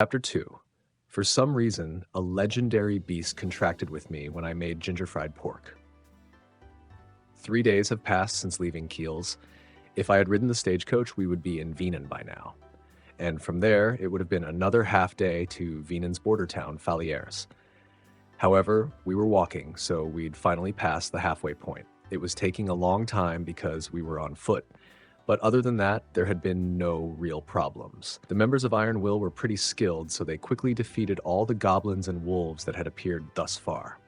Chapter 2. For some reason, a legendary beast contracted with me when I made ginger fried pork. 3 days have passed since leaving Kiel's. If I had ridden the stagecoach, we would be in Wienen by now. And from there, it would have been another half day to Wienen's border town, Fallières. However, we were walking, so we'd finally passed the halfway point. It was taking a long time because we were on foot. But other than that, there had been no real problems. The members of Iron Will were pretty skilled, so they quickly defeated all the goblins and wolves that had appeared thus far.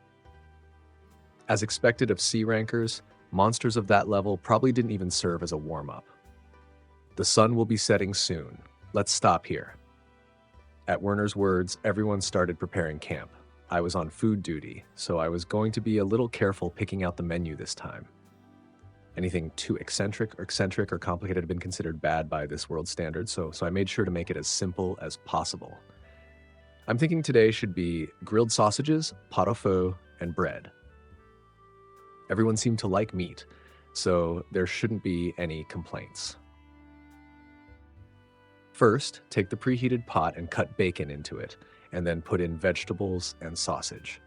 As expected of C rankers, monsters of that level probably didn't even serve as a warm-up. The sun will be setting soon. Let's stop here. At Werner's words, everyone started preparing camp. I was on food duty, so I was going to be a little careful picking out the menu this time. Anything too eccentric or complicated had been considered bad by this world's standards, so I made sure to make it as simple as possible. I'm thinking today should be grilled sausages, pot au feu, and bread. Everyone seemed to like meat, so there shouldn't be any complaints. First, take the preheated pot and cut bacon into it, and then put in vegetables and sausage.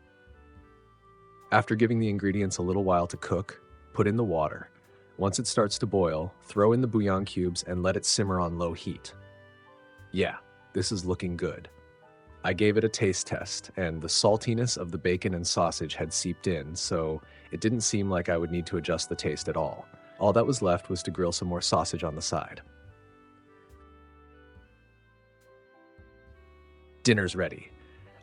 After giving the ingredients a little while to cook, put in the water. Once it starts to boil, throw in the bouillon cubes and let it simmer on low heat. Yeah, this is looking good. I gave it a taste test, and the saltiness of the bacon and sausage had seeped in, so it didn't seem like I would need to adjust the taste at all. All that was left was to grill some more sausage on the side. Dinner's ready.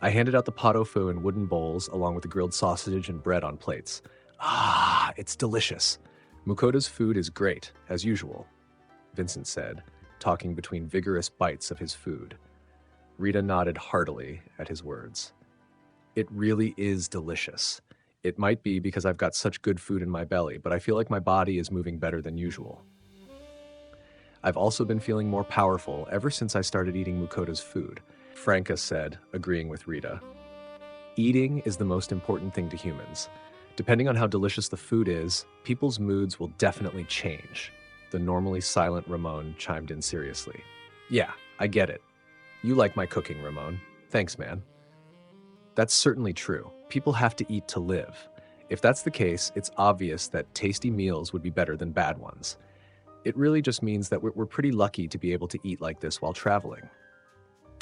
I handed out the pot au feu in wooden bowls along with the grilled sausage and bread on plates. Ah, it's delicious. Mukota's food is great, as usual, Vincent said, talking between vigorous bites of his food. Rita nodded heartily at his words. It really is delicious. It might be because I've got such good food in my belly, but I feel like my body is moving better than usual. I've also been feeling more powerful ever since I started eating Mukota's food, Franca said, agreeing with Rita. Eating is the most important thing to humans. Depending on how delicious the food is, people's moods will definitely change. The normally silent Ramon chimed in seriously. Yeah, I get it. You like my cooking, Ramon. Thanks, man. That's certainly true. People have to eat to live. If that's the case, it's obvious that tasty meals would be better than bad ones. It really just means that we're pretty lucky to be able to eat like this while traveling.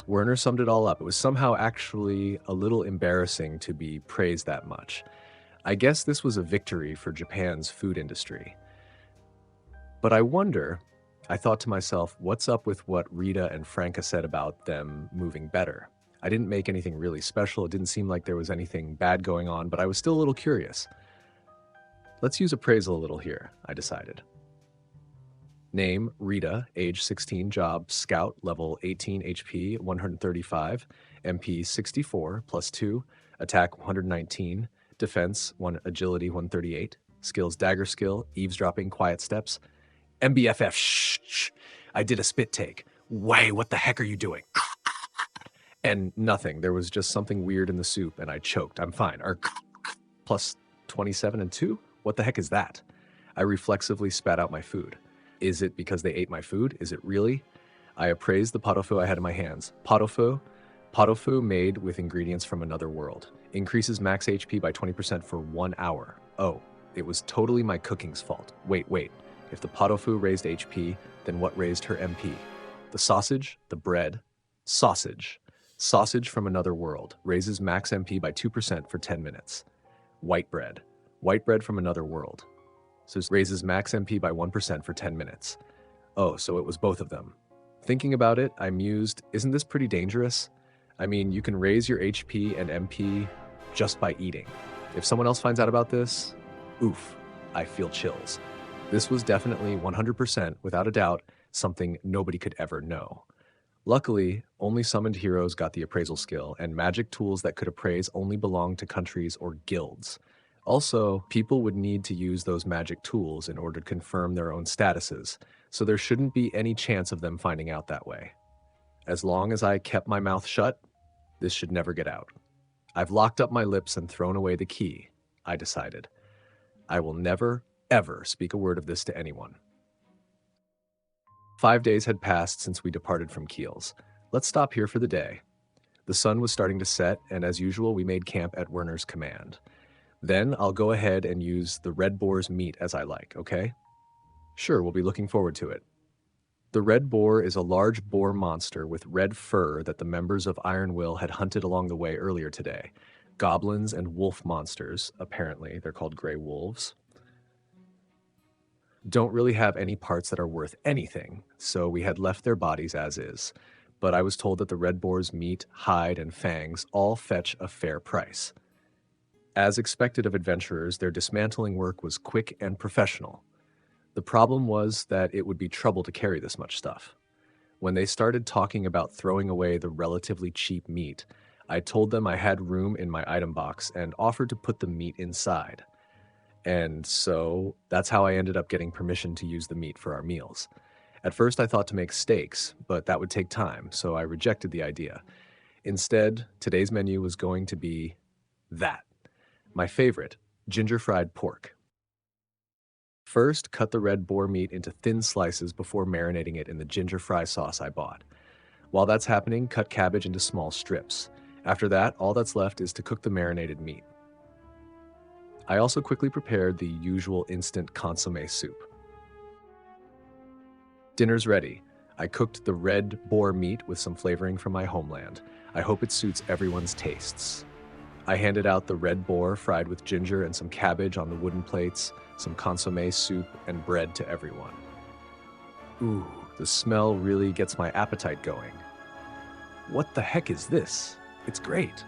Werner summed it all up. It was somehow actually a little embarrassing to be praised that much. I guess this was a victory for Japan's food industry. But I wonder, I thought to myself, what's up with what Rita and Franca said about them moving better? I didn't make anything really special. It didn't seem like there was anything bad going on, but I was still a little curious. Let's use appraisal a little here, I decided. Name, Rita, age 16, job, scout, level 18 HP, 135, MP 64, +2, attack 119, defense 1, agility 138, skills dagger skill, eavesdropping, quiet steps. MBFF, shh, I did a spit take. Way, what the heck are you doing? And nothing, there was just something weird in the soup and I choked. I'm fine. Plus 27 and 2? What the heck is that? I reflexively spat out my food. Is it because they ate my food? Is it really? I appraised the pot au feu I had in my hands. Pot au feu made with ingredients from another world. Increases max HP by 20% for 1 hour. Oh, it was totally my cooking's fault. Wait. If the pot au feu raised HP, then what raised her MP? The sausage? The bread? Sausage. Sausage from another world. Raises max MP by 2% for 10 minutes. White bread. White bread from another world. So raises max MP by 1% for 10 minutes. Oh, so it was both of them. Thinking about it, I mused, isn't this pretty dangerous? I mean, you can raise your HP and MP just by eating. If someone else finds out about this, oof, I feel chills. This was definitely 100%, without a doubt, something nobody could ever know. Luckily, only summoned heroes got the appraisal skill, and magic tools that could appraise only belonged to countries or guilds. Also, people would need to use those magic tools in order to confirm their own statuses, so there shouldn't be any chance of them finding out that way. As long as I kept my mouth shut, this should never get out. I've locked up my lips and thrown away the key, I decided. I will never, ever speak a word of this to anyone. 5 days had passed since we departed from Kiel's. Let's stop here for the day. The sun was starting to set, and as usual, we made camp at Werner's command. Then I'll go ahead and use the red boar's meat as I like, okay? Sure, we'll be looking forward to it. The red boar is a large boar monster with red fur that the members of Iron Will had hunted along the way earlier today. Goblins and wolf monsters, apparently, they're called gray wolves, don't really have any parts that are worth anything, so we had left their bodies as is. But I was told that the red boar's meat, hide, and fangs all fetch a fair price. As expected of adventurers, their dismantling work was quick and professional. The problem was that it would be trouble to carry this much stuff. When they started talking about throwing away the relatively cheap meat, I told them I had room in my item box and offered to put the meat inside. And so that's how I ended up getting permission to use the meat for our meals. At first I thought to make steaks, but that would take time, so I rejected the idea. Instead, today's menu was going to be that. My favorite, ginger fried pork. First, cut the red boar meat into thin slices before marinating it in the ginger fry sauce I bought. While that's happening, cut cabbage into small strips. After that, all that's left is to cook the marinated meat. I also quickly prepared the usual instant consommé soup. Dinner's ready. I cooked the red boar meat with some flavoring from my homeland. I hope it suits everyone's tastes. I handed out the red boar fried with ginger and some cabbage on the wooden plates, some consommé soup, and bread to everyone. Ooh, the smell really gets my appetite going. What the heck is this? It's great.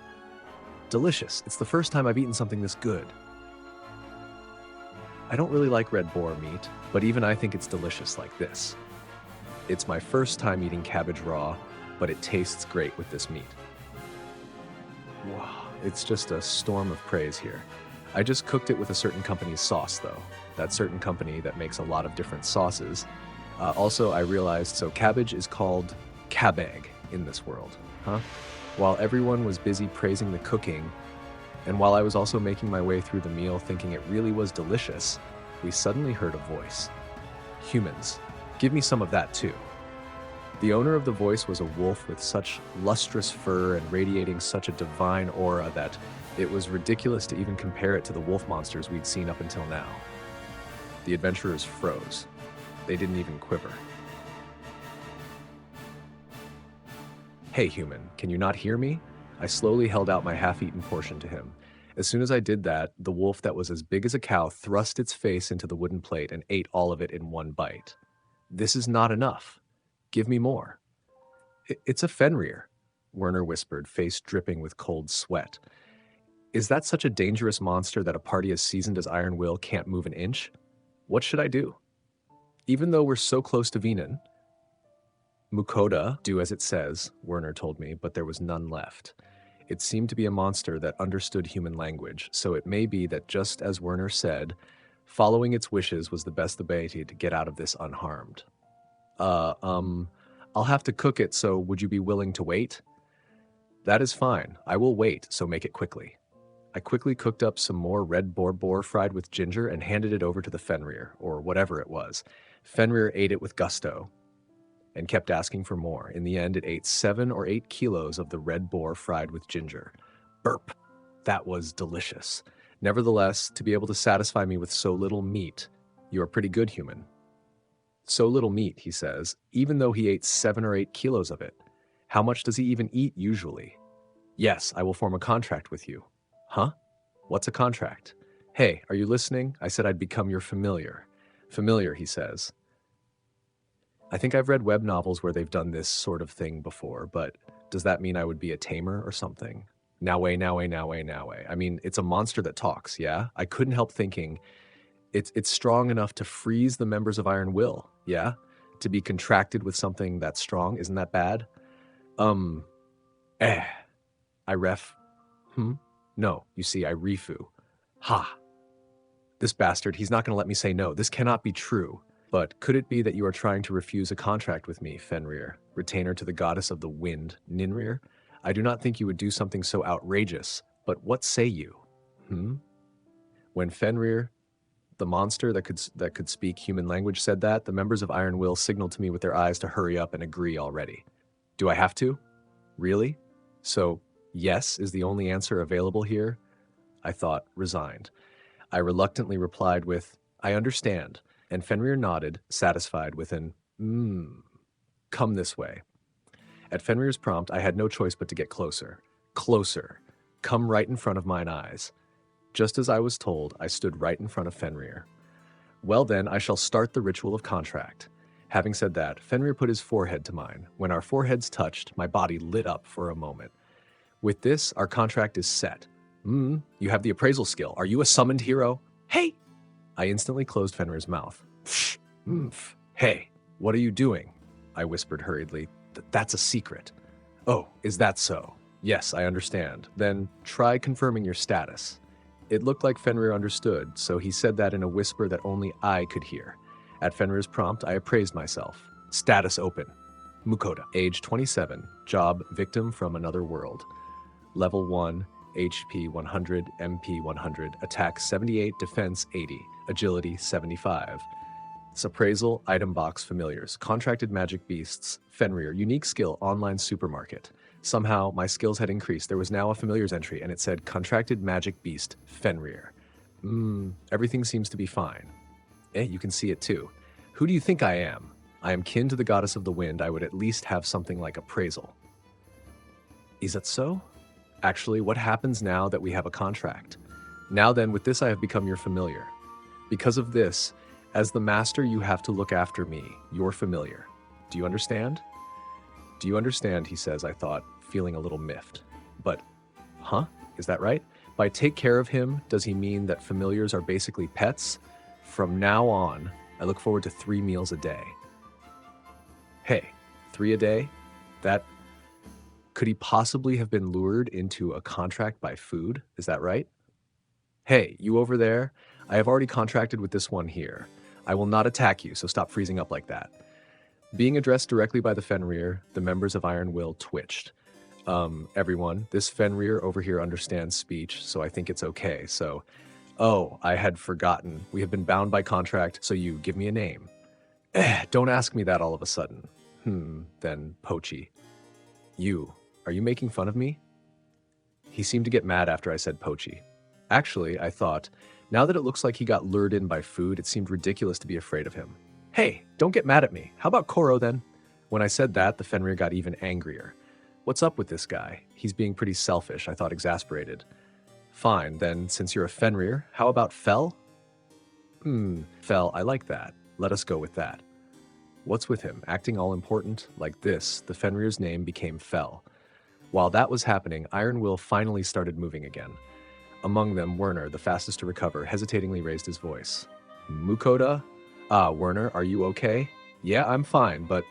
Delicious. It's the first time I've eaten something this good. I don't really like red boar meat, but even I think it's delicious like this. It's my first time eating cabbage raw, but it tastes great with this meat. Wow, it's just a storm of praise here. I just cooked it with a certain company's sauce, though. That certain company that makes a lot of different sauces. Also, I realized, so cabbage is called cabag in this world, huh? While everyone was busy praising the cooking, and while I was also making my way through the meal thinking it really was delicious, we suddenly heard a voice. Humans, give me some of that too. The owner of the voice was a wolf with such lustrous fur and radiating such a divine aura that it was ridiculous to even compare it to the wolf monsters we'd seen up until now. The adventurers froze. They didn't even quiver. Hey human, can you not hear me? I slowly held out my half-eaten portion to him. As soon as I did that, the wolf that was as big as a cow thrust its face into the wooden plate and ate all of it in one bite. This is not enough. Give me more. It's a Fenrir, Werner whispered, face dripping with cold sweat. Is that such a dangerous monster that a party as seasoned as Iron Will can't move an inch? What should I do? Even though we're so close to Venan, Mukoda, do as it says, Werner told me, but there was none left. It seemed to be a monster that understood human language, so it may be that just as Werner said, following its wishes was the best ability to get out of this unharmed. I'll have to cook it, so would you be willing to wait? That is fine. I will wait, so make it quickly. I quickly cooked up some more red boar fried with ginger and handed it over to the Fenrir, or whatever it was. Fenrir ate it with gusto and kept asking for more. In the end, it ate 7 or 8 kilos of the red boar fried with ginger. Burp. That was delicious. Nevertheless, to be able to satisfy me with so little meat, you are pretty good, human. So little meat, he says, even though he ate 7 or 8 kilos of it. How much does he even eat usually? Yes, I will form a contract with you. Huh? What's a contract? Hey, are you listening? I said I'd become your familiar. Familiar, he says. I think I've read web novels where they've done this sort of thing before, but does that mean I would be a tamer or something? Nawe, nawe, nawe, nawe. I mean, it's a monster that talks, yeah? I couldn't help thinking, it's strong enough to freeze the members of Iron Will, yeah? To be contracted with something that's strong, isn't that bad? I ref. No, you see, I refu. Ha. This bastard, he's not going to let me say no. This cannot be true. But could it be that you are trying to refuse a contract with me, Fenrir, retainer to the goddess of the wind, Ninrir? I do not think you would do something so outrageous, but what say you? When Fenrir, the monster that could speak human language, said that, the members of Iron Will signaled to me with their eyes to hurry up and agree already. Do I have to? Really? So, yes is the only answer available here? I thought, resigned. I reluctantly replied with, I understand, and Fenrir nodded, satisfied with an, come this way. At Fenrir's prompt, I had no choice but to get closer. Closer. Come right in front of mine eyes. Just as I was told, I stood right in front of Fenrir. Well then, I shall start the ritual of contract. Having said that, Fenrir put his forehead to mine. When our foreheads touched, my body lit up for a moment. With this, our contract is set. You have the appraisal skill. Are you a summoned hero? Hey! I instantly closed Fenrir's mouth. Hey, what are you doing? I whispered hurriedly. That's a secret. Oh, is that so? Yes, I understand. Then try confirming your status. It looked like Fenrir understood, so he said that in a whisper that only I could hear. At Fenrir's prompt, I appraised myself. Status open. Mukoda, age 27, job victim from another world. Level 1, HP 100, MP 100, attack 78, defense 80, agility 75. Appraisal, item box, familiars, contracted magic beasts, Fenrir, unique skill, online supermarket. Somehow, my skills had increased. There was now a familiars entry, and it said contracted magic beast, Fenrir. Everything seems to be fine. You can see it too. Who do you think I am? I am kin to the goddess of the wind. I would at least have something like appraisal. Is that so? Actually, what happens now that we have a contract? Now then, with this I have become your familiar. Because of this, as the master, you have to look after me, your familiar. Do you understand? Do you understand, he says, I thought, feeling a little miffed. But, is that right? By take care of him, does he mean that familiars are basically pets? From now on, I look forward to 3 meals a day. Hey, 3 a day? Could he possibly have been lured into a contract by food? Is that right? Hey, you over there, I have already contracted with this one here. I will not attack you, so stop freezing up like that. Being addressed directly by the Fenrir, the members of Iron Will twitched. Everyone, this Fenrir over here understands speech, so I think it's okay. So, I had forgotten. We have been bound by contract, so you give me a name. Don't ask me that all of a sudden. Then Pochi. Are you making fun of me? He seemed to get mad after I said Pochi. Actually, I thought, now that it looks like he got lured in by food, it seemed ridiculous to be afraid of him. Hey, don't get mad at me. How about Koro then? When I said that, the Fenrir got even angrier. What's up with this guy? He's being pretty selfish, I thought, exasperated. Fine, then, since you're a Fenrir, how about Fel? Fel, I like that. Let us go with that. What's with him? Acting all important? Like this, the Fenrir's name became Fel. While that was happening, Iron Will finally started moving again. Among them, Werner, the fastest to recover, hesitatingly raised his voice. Mukoda? Werner, are you okay? Yeah, I'm fine, but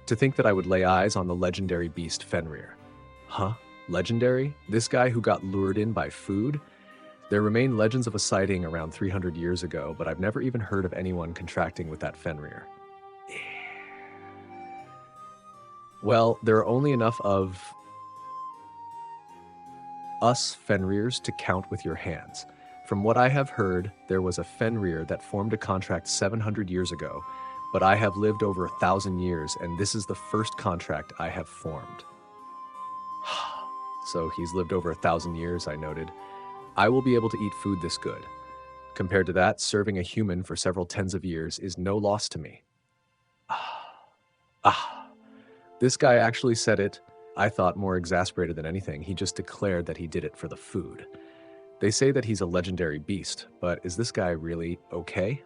to think that I would lay eyes on the legendary beast Fenrir. Legendary? This guy who got lured in by food? There remain legends of a sighting around 300 years ago, but I've never even heard of anyone contracting with that Fenrir. Well, there are only enough of us Fenrirs to count with your hands. From what I have heard, there was a Fenrir that formed a contract 700 years ago, but I have lived over 1,000 years, and this is the first contract I have formed. So he's lived over 1,000 years, I noted. I will be able to eat food this good. Compared to that, serving a human for several tens of years is no loss to me. This guy actually said it. I thought more exasperated than anything. He just declared that he did it for the food. They say that he's a legendary beast, but is this guy really okay?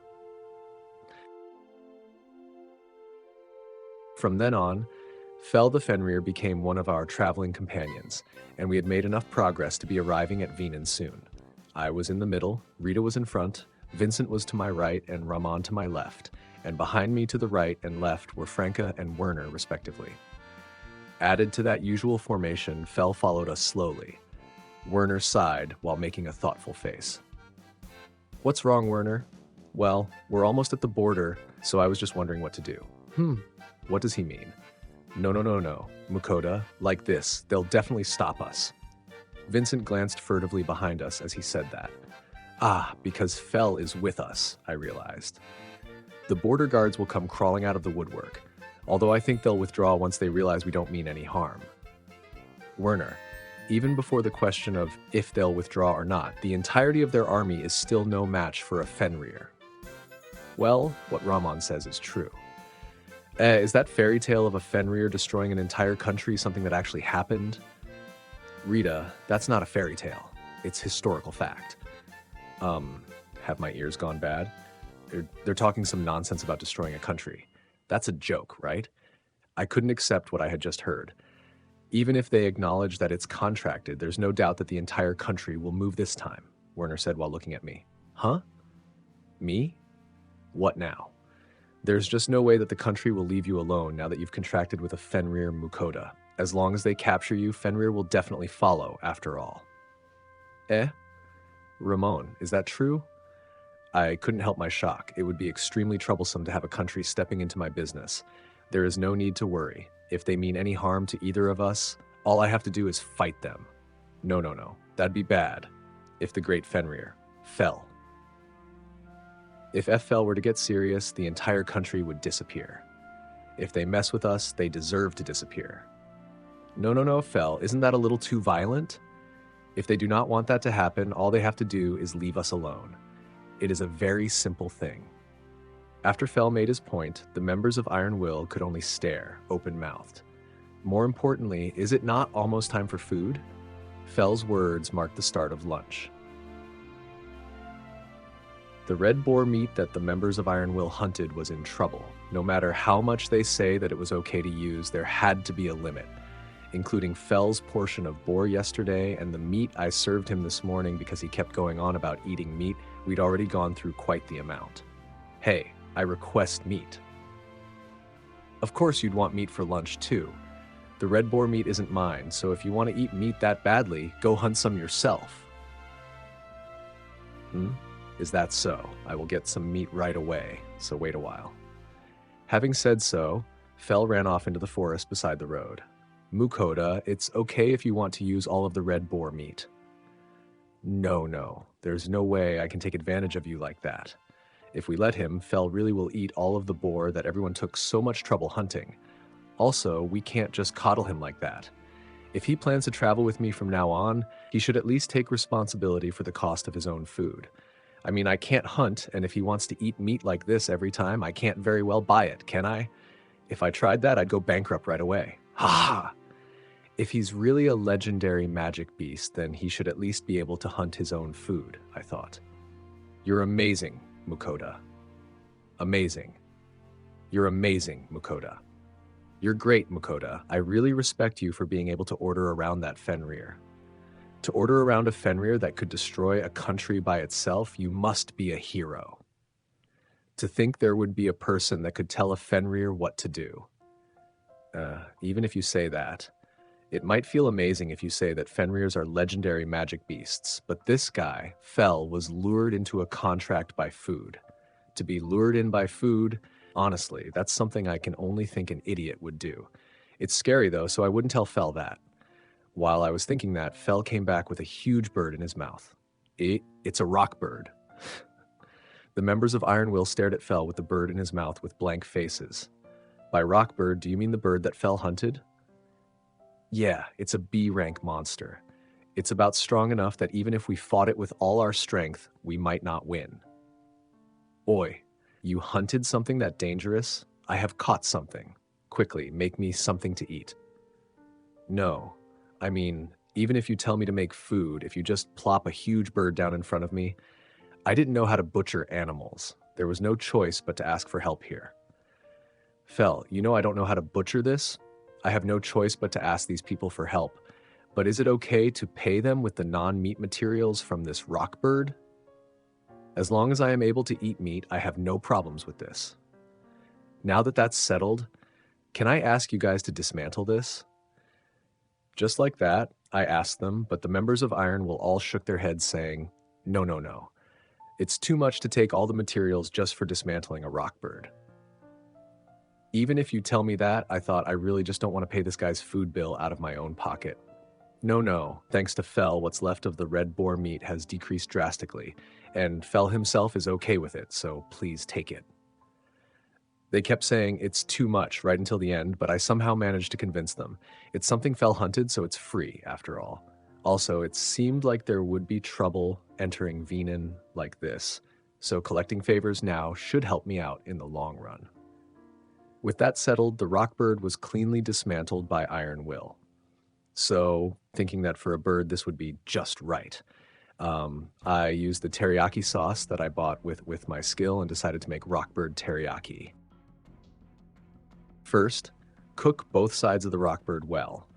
From then on, Fel the Fenrir became one of our traveling companions, and we had made enough progress to be arriving at Venan soon. I was in the middle, Rita was in front, Vincent was to my right, and Raman to my left, and behind me to the right and left were Franca and Werner, respectively. Added to that usual formation, Fel followed us slowly. Werner sighed while making a thoughtful face. What's wrong, Werner? Well, we're almost at the border, so I was just wondering what to do. What does he mean? No. Mukoda, like this, they'll definitely stop us. Vincent glanced furtively behind us as he said that. Because Fel is with us, I realized. The border guards will come crawling out of the woodwork, although I think they'll withdraw once they realize we don't mean any harm. Werner, even before the question of if they'll withdraw or not, the entirety of their army is still no match for a Fenrir. Well, what Ramon says is true. Is that fairy tale of a Fenrir destroying an entire country something that actually happened? Rita, that's not a fairy tale. It's historical fact. Have my ears gone bad? They're talking some nonsense about destroying a country. That's a joke, right? I couldn't accept what I had just heard. Even if they acknowledge that it's contracted, there's no doubt that the entire country will move this time, Werner said while looking at me. Huh? Me? What now? There's just no way that the country will leave you alone now that you've contracted with a Fenrir Mukoda. As long as they capture you, Fenrir will definitely follow, after all. Ramon, is that true? I couldn't help my shock. It would be extremely troublesome to have a country stepping into my business. There is no need to worry. If they mean any harm to either of us, all I have to do is fight them. No. That'd be bad. If the great Fenrir fell. If Fell were to get serious, the entire country would disappear. If they mess with us, they deserve to disappear. No, Fell, isn't that a little too violent? If they do not want that to happen, all they have to do is leave us alone. It is a very simple thing. After Fell made his point, the members of Iron Will could only stare, open-mouthed. More importantly, is it not almost time for food? Fell's words marked the start of lunch. The red boar meat that the members of Iron Will hunted was in trouble. No matter how much they say that it was okay to use, there had to be a limit, including Fell's portion of boar yesterday and the meat I served him this morning because he kept going on about eating meat. We'd already gone through quite the amount. Hey, I request meat. Of course you'd want meat for lunch too. The red boar meat isn't mine, so if you want to eat meat that badly, go hunt some yourself. Is that so? I will get some meat right away, so wait a while. Having said so, Fell ran off into the forest beside the road. Mukoda, it's okay if you want to use all of the red boar meat. No, there's no way I can take advantage of you like that. If we let him, Fell really will eat all of the boar that everyone took so much trouble hunting. Also, we can't just coddle him like that. If he plans to travel with me from now on, he should at least take responsibility for the cost of his own food. I mean, I can't hunt, and if he wants to eat meat like this every time, I can't very well buy it, can I? If I tried that, I'd go bankrupt right away. Ha! If he's really a legendary magic beast, then he should at least be able to hunt his own food, I thought. You're amazing, Mukoda. Amazing. You're amazing, Mukoda. You're great, Mukoda. I really respect you for being able to order around that Fenrir. To order around a Fenrir that could destroy a country by itself, you must be a hero. To think there would be a person that could tell a Fenrir what to do. Even if you say that, it might feel amazing if you say that Fenrirs are legendary magic beasts, but this guy, Fell, was lured into a contract by food. To be lured in by food, honestly, that's something I can only think an idiot would do. It's scary though, so I wouldn't tell Fell that. While I was thinking that, Fell came back with a huge bird in his mouth. It's a rock bird. The members of Iron Will stared at Fell with the bird in his mouth with blank faces. By rock bird, do you mean the bird that Fell hunted? Yeah, it's a B-rank monster. It's about strong enough that even if we fought it with all our strength, we might not win. Oi, you hunted something that dangerous? I have caught something. Quickly, make me something to eat. No, I mean, even if you tell me to make food, if you just plop a huge bird down in front of me, I didn't know how to butcher animals. There was no choice but to ask for help here. Fell, you know I don't know how to butcher this? I have no choice but to ask these people for help. But is it okay to pay them with the non-meat materials from this rock bird? As long as I am able to eat meat, I have no problems with this. Now that that's settled, can I ask you guys to dismantle this? Just like that, I asked them, but the members of Iron Will all shook their heads saying, No. It's too much to take all the materials just for dismantling a rock bird. Even if you tell me that, I thought I really just don't want to pay this guy's food bill out of my own pocket. No. Thanks to Fell, what's left of the red boar meat has decreased drastically, and Fell himself is okay with it, so please take it. They kept saying it's too much right until the end, but I somehow managed to convince them. It's something Fell hunted, so it's free, after all. Also, it seemed like there would be trouble entering Venan like this, so collecting favors now should help me out in the long run. With that settled, the rockbird was cleanly dismantled by Iron Will. So, thinking that for a bird this would be just right, I used the teriyaki sauce that I bought with my skill and decided to make rockbird teriyaki. First, cook both sides of the rockbird well.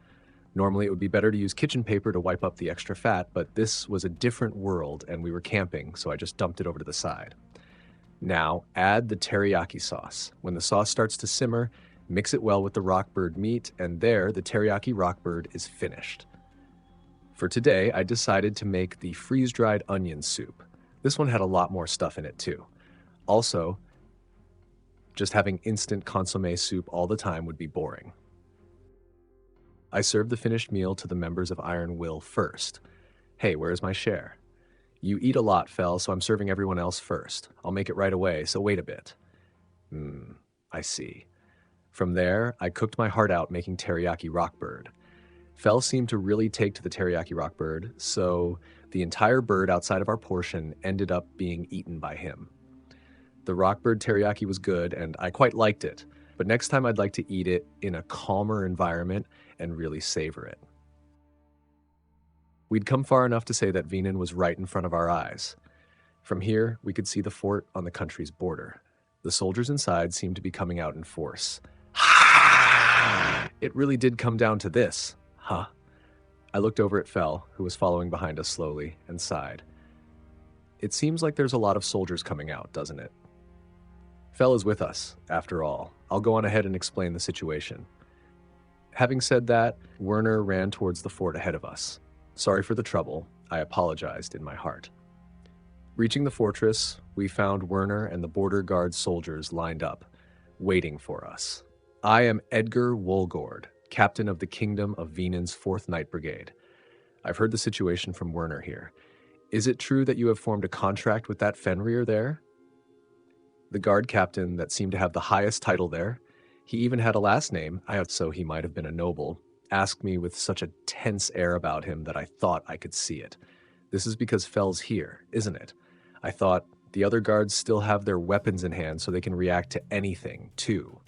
Normally, it would be better to use kitchen paper to wipe up the extra fat, but this was a different world and we were camping, so I just dumped it over to the side. Now, add the teriyaki sauce. When the sauce starts to simmer, mix it well with the rockbird meat, and there, the teriyaki rockbird is finished. For today, I decided to make the freeze-dried onion soup. This one had a lot more stuff in it too. Also, just having instant consommé soup all the time would be boring. I served the finished meal to the members of Iron Will first. Hey, where's my share? You eat a lot, Fell, so I'm serving everyone else first. I'll make it right away, so wait a bit. I see. From there, I cooked my heart out making teriyaki rockbird. Fell seemed to really take to the teriyaki rockbird, so the entire bird outside of our portion ended up being eaten by him. The rockbird teriyaki was good, and I quite liked it, but next time I'd like to eat it in a calmer environment and really savor it. We'd come far enough to say that Venan was right in front of our eyes. From here, we could see the fort on the country's border. The soldiers inside seemed to be coming out in force. It really did come down to this, huh? I looked over at Fell, who was following behind us slowly, and sighed. It seems like there's a lot of soldiers coming out, doesn't it? Fell is with us, after all. I'll go on ahead and explain the situation. Having said that, Werner ran towards the fort ahead of us. Sorry for the trouble, I apologized in my heart. Reaching the fortress, we found Werner and the border guard soldiers lined up, waiting for us. I am Edgar Wolgord, captain of the Kingdom of Venan's 4th Night Brigade. I've heard the situation from Werner here. Is it true that you have formed a contract with that Fenrir there? The guard captain that seemed to have the highest title there, he even had a last name, so he might have been a noble, asked me with such a tense air about him that I thought I could see it. This is because Fell's here, isn't it? I thought, the other guards still have their weapons in hand so they can react to anything, too.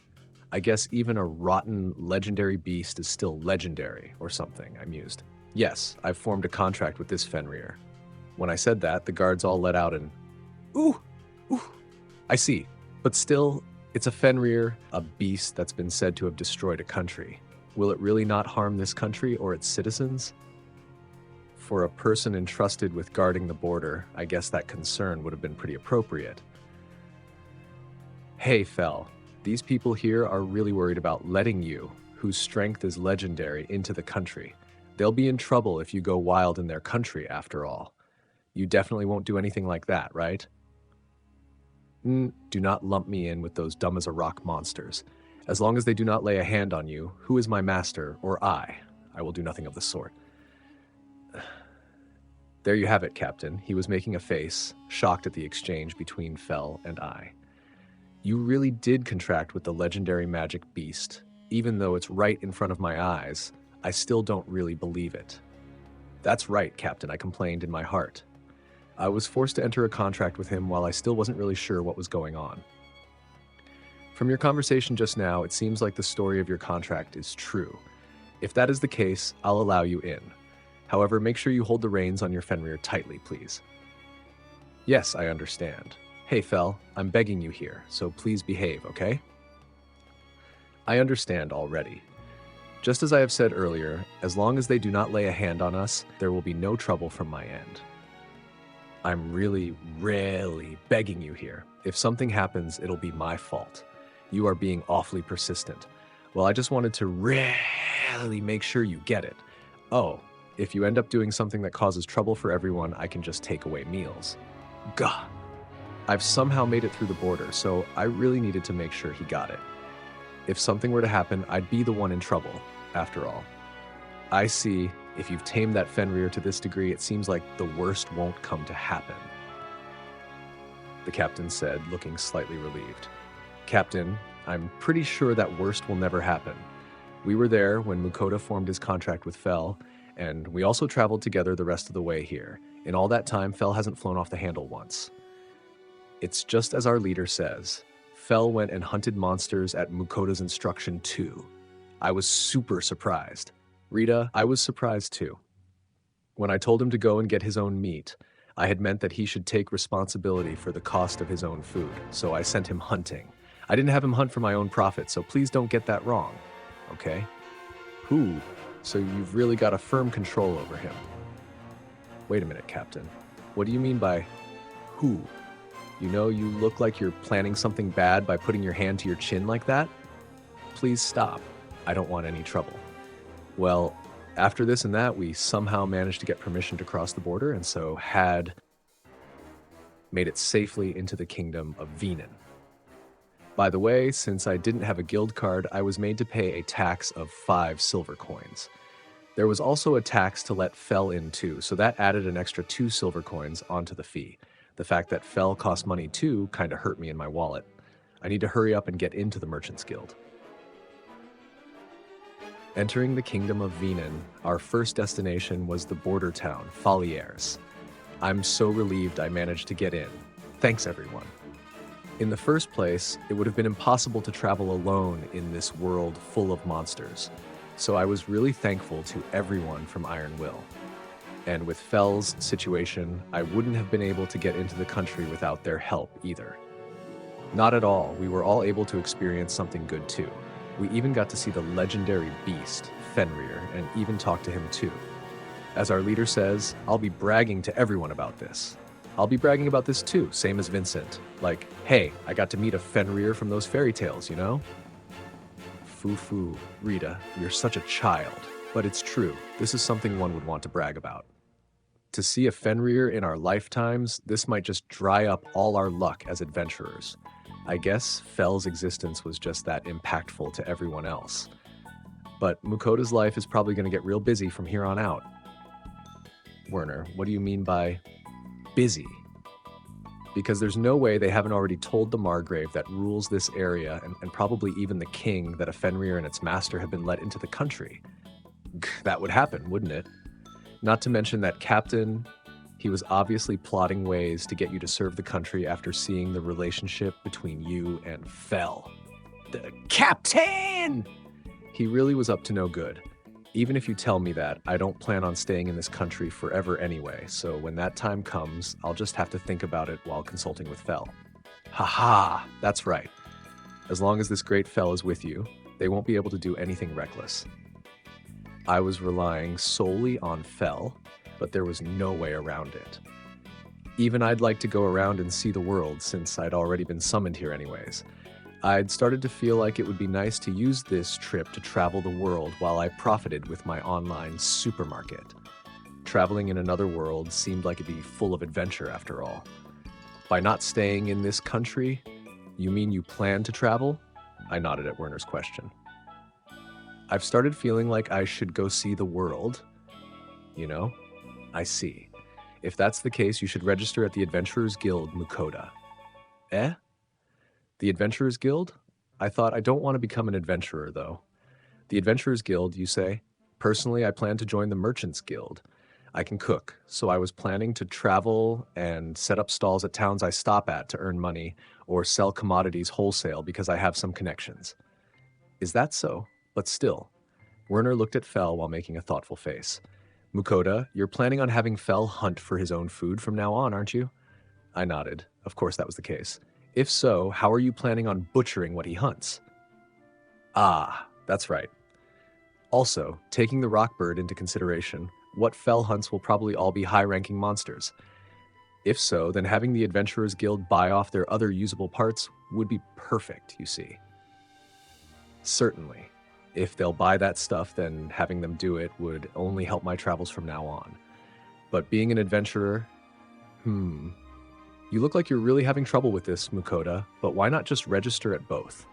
I guess even a rotten, legendary beast is still legendary, or something, I mused. Yes, I've formed a contract with this Fenrir. When I said that, the guards all let out an, ooh, ooh. I see, but still, it's a Fenrir, a beast that's been said to have destroyed a country. Will it really not harm this country or its citizens? For a person entrusted with guarding the border, I guess that concern would have been pretty appropriate. Hey, Fell, these people here are really worried about letting you, whose strength is legendary, into the country. They'll be in trouble if you go wild in their country, after all. You definitely won't do anything like that, right? Do not lump me in with those dumb-as-a-rock monsters. As long as they do not lay a hand on you, who is my master, or I will do nothing of the sort. There you have it, Captain. He was making a face, shocked at the exchange between Fell and I. You really did contract with the legendary magic beast. Even though it's right in front of my eyes, I still don't really believe it. That's right, Captain, I complained in my heart. I was forced to enter a contract with him while I still wasn't really sure what was going on. From your conversation just now, it seems like the story of your contract is true. If that is the case, I'll allow you in. However, make sure you hold the reins on your Fenrir tightly, please. Yes, I understand. Hey, Fell, I'm begging you here, so please behave, okay? I understand already. Just as I have said earlier, as long as they do not lay a hand on us, there will be no trouble from my end. I'm really begging you here. If something happens, it'll be my fault. You are being awfully persistent. Well, I just wanted to really make sure you get it. Oh, if you end up doing something that causes trouble for everyone, I can just take away meals. Gah! I've somehow made it through the border, so I really needed to make sure he got it. If something were to happen, I'd be the one in trouble, after all. I see. If you've tamed that Fenrir to this degree, it seems like the worst won't come to happen. The captain said, looking slightly relieved. Captain, I'm pretty sure that worst will never happen. We were there when Mukoda formed his contract with Fel, and we also traveled together the rest of the way here. In all that time, Fel hasn't flown off the handle once. It's just as our leader says. Fel went and hunted monsters at Mukoda's instruction too. I was super surprised. Rita, I was surprised too. When I told him to go and get his own meat, I had meant that he should take responsibility for the cost of his own food, so I sent him hunting. I didn't have him hunt for my own profit, so please don't get that wrong, okay? Who? So you've really got a firm control over him. Wait a minute, Captain. What do you mean by who? You know, you look like you're planning something bad by putting your hand to your chin like that? Please stop. I don't want any trouble. Well, after this and that, we somehow managed to get permission to cross the border, and so had made it safely into the kingdom of Venan. By the way, since I didn't have a guild card, I was made to pay a tax of 5 silver coins. There was also a tax to let Fel in too, so that added an extra 2 silver coins onto the fee. The fact that Fel cost money too kinda hurt me in my wallet. I need to hurry up and get into the Merchant's Guild. Entering the kingdom of Venan, our first destination was the border town, Falières. I'm so relieved I managed to get in. Thanks, everyone. In the first place, it would have been impossible to travel alone in this world full of monsters, so I was really thankful to everyone from Iron Will. And with Fel's situation, I wouldn't have been able to get into the country without their help either. Not at all, we were all able to experience something good too. We even got to see the legendary beast, Fenrir, and even talk to him too. As our leader says, I'll be bragging to everyone about this. I'll be bragging about this too, same as Vincent. Like, hey, I got to meet a Fenrir from those fairy tales, you know? Foo-foo, Rita, you're such a child. But it's true, this is something one would want to brag about. To see a Fenrir in our lifetimes, this might just dry up all our luck as adventurers. I guess Fel's existence was just that impactful to everyone else. But Mukoda's life is probably going to get real busy from here on out. Werner, what do you mean by busy? Because there's no way they haven't already told the Margrave that rules this area, and probably even the king, that a Fenrir and its master have been let into the country. That would happen, wouldn't it? Not to mention that captain, he was obviously plotting ways to get you to serve the country after seeing the relationship between you and Fel. The captain! He really was up to no good. Even if you tell me that, I don't plan on staying in this country forever anyway, so when that time comes, I'll just have to think about it while consulting with Fel. Haha, that's right. As long as this great Fel is with you, they won't be able to do anything reckless. I was relying solely on Fel, but there was no way around it. Even I'd like to go around and see the world, since I'd already been summoned here anyways. I'd started to feel like it would be nice to use this trip to travel the world while I profited with my online supermarket. Traveling in another world seemed like it'd be full of adventure after all. By not staying in this country, you mean you plan to travel? I nodded at Werner's question. I've started feeling like I should go see the world. You know? I see. If that's the case, you should register at the Adventurers Guild, Mukoda. Eh? The Adventurers Guild? I thought I don't want to become an adventurer, though. The Adventurers Guild, you say? Personally, I plan to join the Merchants Guild. I can cook, so I was planning to travel and set up stalls at towns I stop at to earn money, or sell commodities wholesale because I have some connections. Is that so? But still. Werner looked at Fel while making a thoughtful face. Mukoda, you're planning on having Fel hunt for his own food from now on, aren't you? I nodded. Of course that was the case. If so, how are you planning on butchering what he hunts? Ah, that's right. Also, taking the rockbird into consideration, what Fel hunts will probably all be high-ranking monsters. If so, then having the Adventurers Guild buy off their other usable parts would be perfect, you see. Certainly. If they'll buy that stuff, then having them do it would only help my travels from now on. But being an adventurer... You look like you're really having trouble with this, Mukoda, but why not just register at both?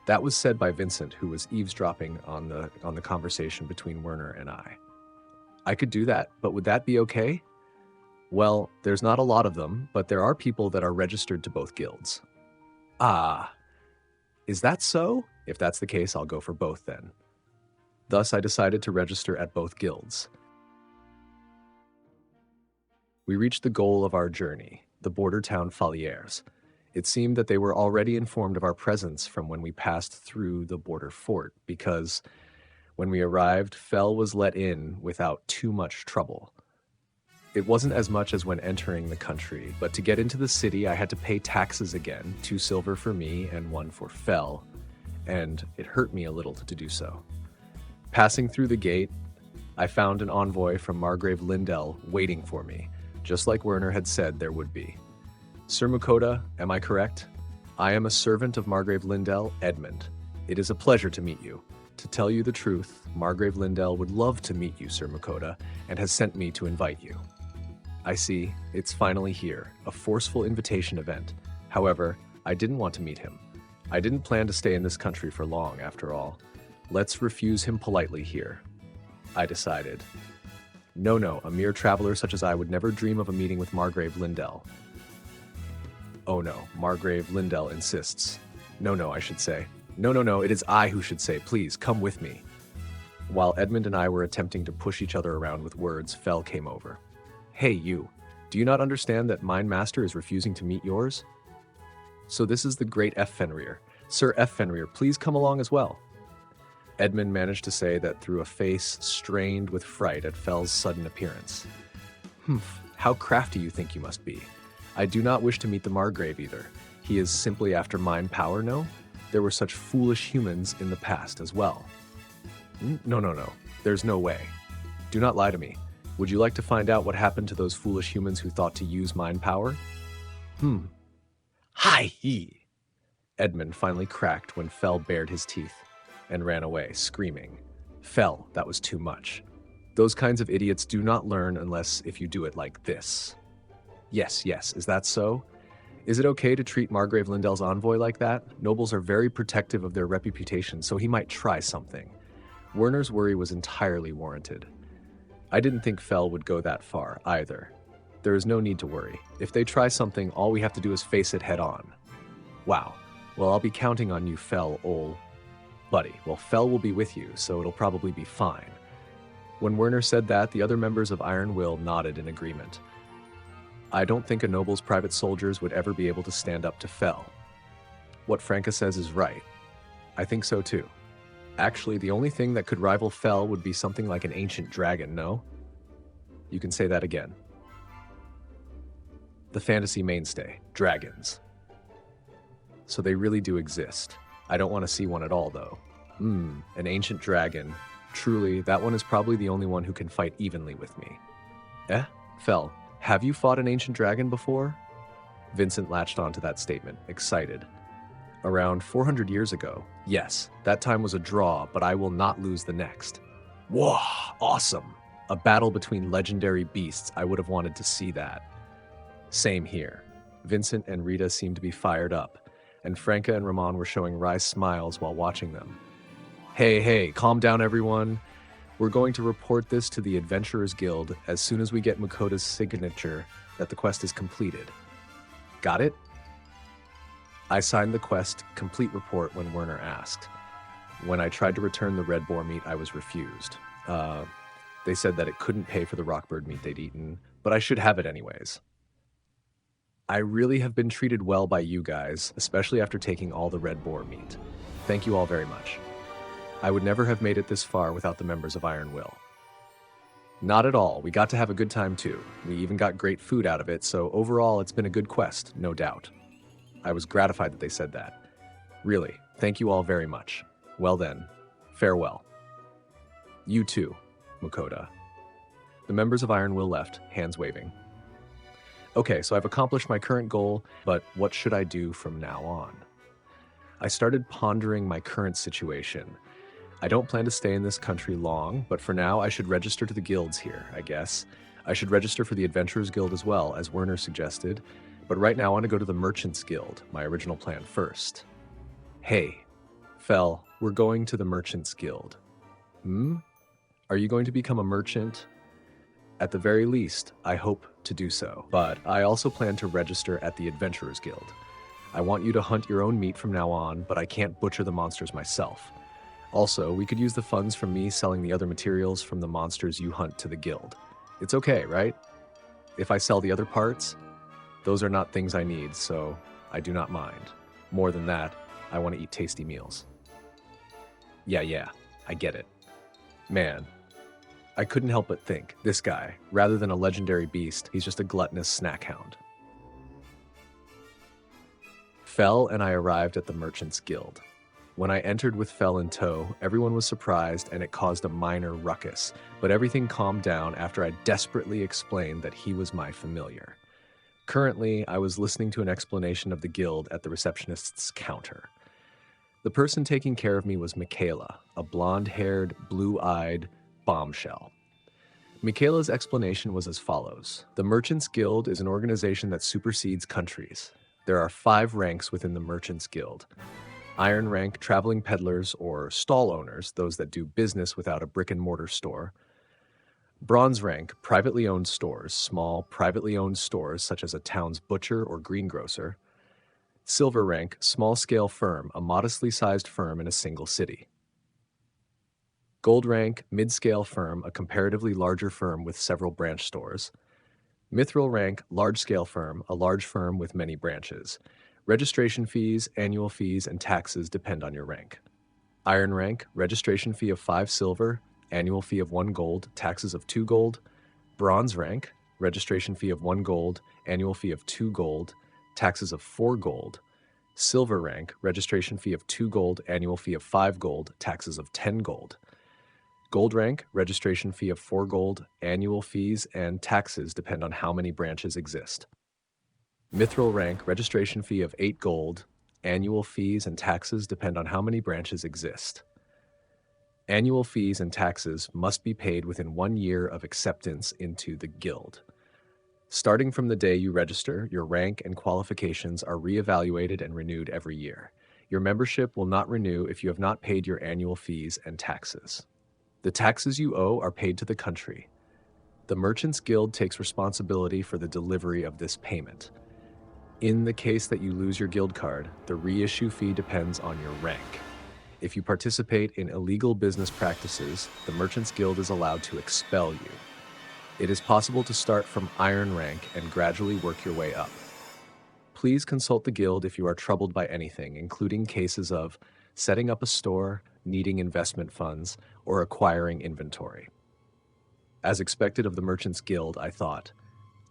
That was said by Vincent, who was eavesdropping on the conversation between Werner and I. I could do that, but would that be okay? Well, there's not a lot of them, but there are people that are registered to both guilds. Ah. Is that so? If that's the case, I'll go for both then. Thus, I decided to register at both guilds. We reached the goal of our journey, the border town Falières. It seemed that they were already informed of our presence from when we passed through the border fort, because when we arrived, Fel was let in without too much trouble. It wasn't as much as when entering the country, but to get into the city I had to pay taxes again, 2 silver for me and 1 for Fel, and it hurt me a little to do so. Passing through the gate, I found an envoy from Margrave Lindell waiting for me, just like Werner had said there would be. Sir Mukoda, am I correct? I am a servant of Margrave Lindell, Edmund. It is a pleasure to meet you. To tell you the truth, Margrave Lindell would love to meet you, Sir Mukoda, and has sent me to invite you. I see, it's finally here, a forceful invitation event. However, I didn't want to meet him. I didn't plan to stay in this country for long, after all. Let's refuse him politely here. I decided. No, a mere traveler such as I would never dream of a meeting with Margrave Lindell. Oh no, Margrave Lindell insists. No, I should say. No, it is I who should say, please, come with me. While Edmund and I were attempting to push each other around with words, Fel came over. Hey, you. Do you not understand that mine master is refusing to meet yours? So this is the great F. Fenrir. Sir F. Fenrir, please come along as well. Edmund managed to say that through a face strained with fright at Fel's sudden appearance. How crafty you think you must be. I do not wish to meet the Margrave either. He is simply after mine power, no? There were such foolish humans in the past as well. No. There's no way. Do not lie to me. Would you like to find out what happened to those foolish humans who thought to use mind power? Hi-yi! Edmund finally cracked when Fel bared his teeth and ran away, screaming. Fel, that was too much. Those kinds of idiots do not learn unless if you do it like this. Yes, is that so? Is it okay to treat Margrave Lindell's envoy like that? Nobles are very protective of their reputation, so he might try something. Werner's worry was entirely warranted. I didn't think Fel would go that far, either. There is no need to worry. If they try something, all we have to do is face it head on. Wow. Well, I'll be counting on you, Fel, ol' buddy. Well, Fel will be with you, so it'll probably be fine. When Werner said that, the other members of Iron Will nodded in agreement. I don't think a noble's private soldiers would ever be able to stand up to Fel. What Franca says is right. I think so too. Actually, the only thing that could rival Fel would be something like an ancient dragon, no? You can say that again. The fantasy mainstay, dragons. So they really do exist. I don't want to see one at all, though. An ancient dragon. Truly, that one is probably the only one who can fight evenly with me. Fel, have you fought an ancient dragon before? Vincent latched onto that statement, excited. Around 400 years ago, yes, that time was a draw, but I will not lose the next. Whoa, awesome! A battle between legendary beasts, I would have wanted to see that. Same here. Vincent and Rita seemed to be fired up, and Franca and Ramon were showing wry smiles while watching them. Hey, calm down everyone. We're going to report this to the Adventurers Guild as soon as we get Mukoda's signature that the quest is completed. Got it? I signed the quest complete report when Werner asked. When I tried to return the red boar meat, I was refused. They said that it couldn't pay for the rockbird meat they'd eaten, but I should have it anyways. I really have been treated well by you guys, especially after taking all the red boar meat. Thank you all very much. I would never have made it this far without the members of Iron Will. Not at all. We got to have a good time too. We even got great food out of it, so overall it's been a good quest, no doubt. I was gratified that they said that. Really, thank you all very much. Well then, farewell. You too, Mukoda. The members of Iron Will left, hands waving. Okay, so I've accomplished my current goal, but what should I do from now on? I started pondering my current situation. I don't plan to stay in this country long, but for now I should register to the guilds here, I guess. I should register for the Adventurers Guild as well, as Werner suggested, but right now I want to go to the Merchants Guild, my original plan first. Hey, Fel, we're going to the Merchants Guild. Are you going to become a merchant? At the very least, I hope to do so, but I also plan to register at the Adventurers Guild. I want you to hunt your own meat from now on, but I can't butcher the monsters myself. Also, we could use the funds from me selling the other materials from the monsters you hunt to the guild. It's okay, right? If I sell the other parts, those are not things I need, so I do not mind. More than that, I want to eat tasty meals. Yeah, I get it. Man, I couldn't help but think, this guy, rather than a legendary beast, he's just a gluttonous snack hound. Fell and I arrived at the Merchant's Guild. When I entered with Fell in tow, everyone was surprised and it caused a minor ruckus, but everything calmed down after I desperately explained that he was my familiar. Currently, I was listening to an explanation of the guild at the receptionist's counter. The person taking care of me was Michaela, a blonde-haired, blue-eyed bombshell. Michaela's explanation was as follows. The Merchants Guild is an organization that supersedes countries. There are 5 ranks within the Merchants Guild. Iron rank, traveling peddlers or stall owners, those that do business without a brick-and-mortar store. Bronze rank, privately owned stores, small, privately owned stores such as a town's butcher or greengrocer. Silver rank, small-scale firm, a modestly sized firm in a single city. Gold rank, mid-scale firm, a comparatively larger firm with several branch stores. Mithril rank, large-scale firm, a large firm with many branches. Registration fees, annual fees, and taxes depend on your rank. Iron rank, registration fee of 5 silver, annual fee of 1 gold, taxes of 2 gold. Bronze rank, registration fee of 1 gold, annual fee of 2 gold, taxes of 4 gold. Silver rank, registration fee of 2 gold, annual fee of 5 gold, taxes of 10 gold. Gold rank, registration fee of 4 gold, annual fees and taxes depend on how many branches exist. Mithril rank, registration fee of 8 gold, annual fees and taxes depend on how many branches exist. Annual fees and taxes must be paid within 1 year of acceptance into the guild. Starting from the day you register, your rank and qualifications are reevaluated and renewed every year. Your membership will not renew if you have not paid your annual fees and taxes. The taxes you owe are paid to the country. The Merchants Guild takes responsibility for the delivery of this payment. In the case that you lose your guild card, the reissue fee depends on your rank. If you participate in illegal business practices, the Merchants Guild is allowed to expel you. It is possible to start from iron rank and gradually work your way up. Please consult the guild if you are troubled by anything, including cases of setting up a store, needing investment funds, or acquiring inventory. As expected of the Merchants Guild, I thought,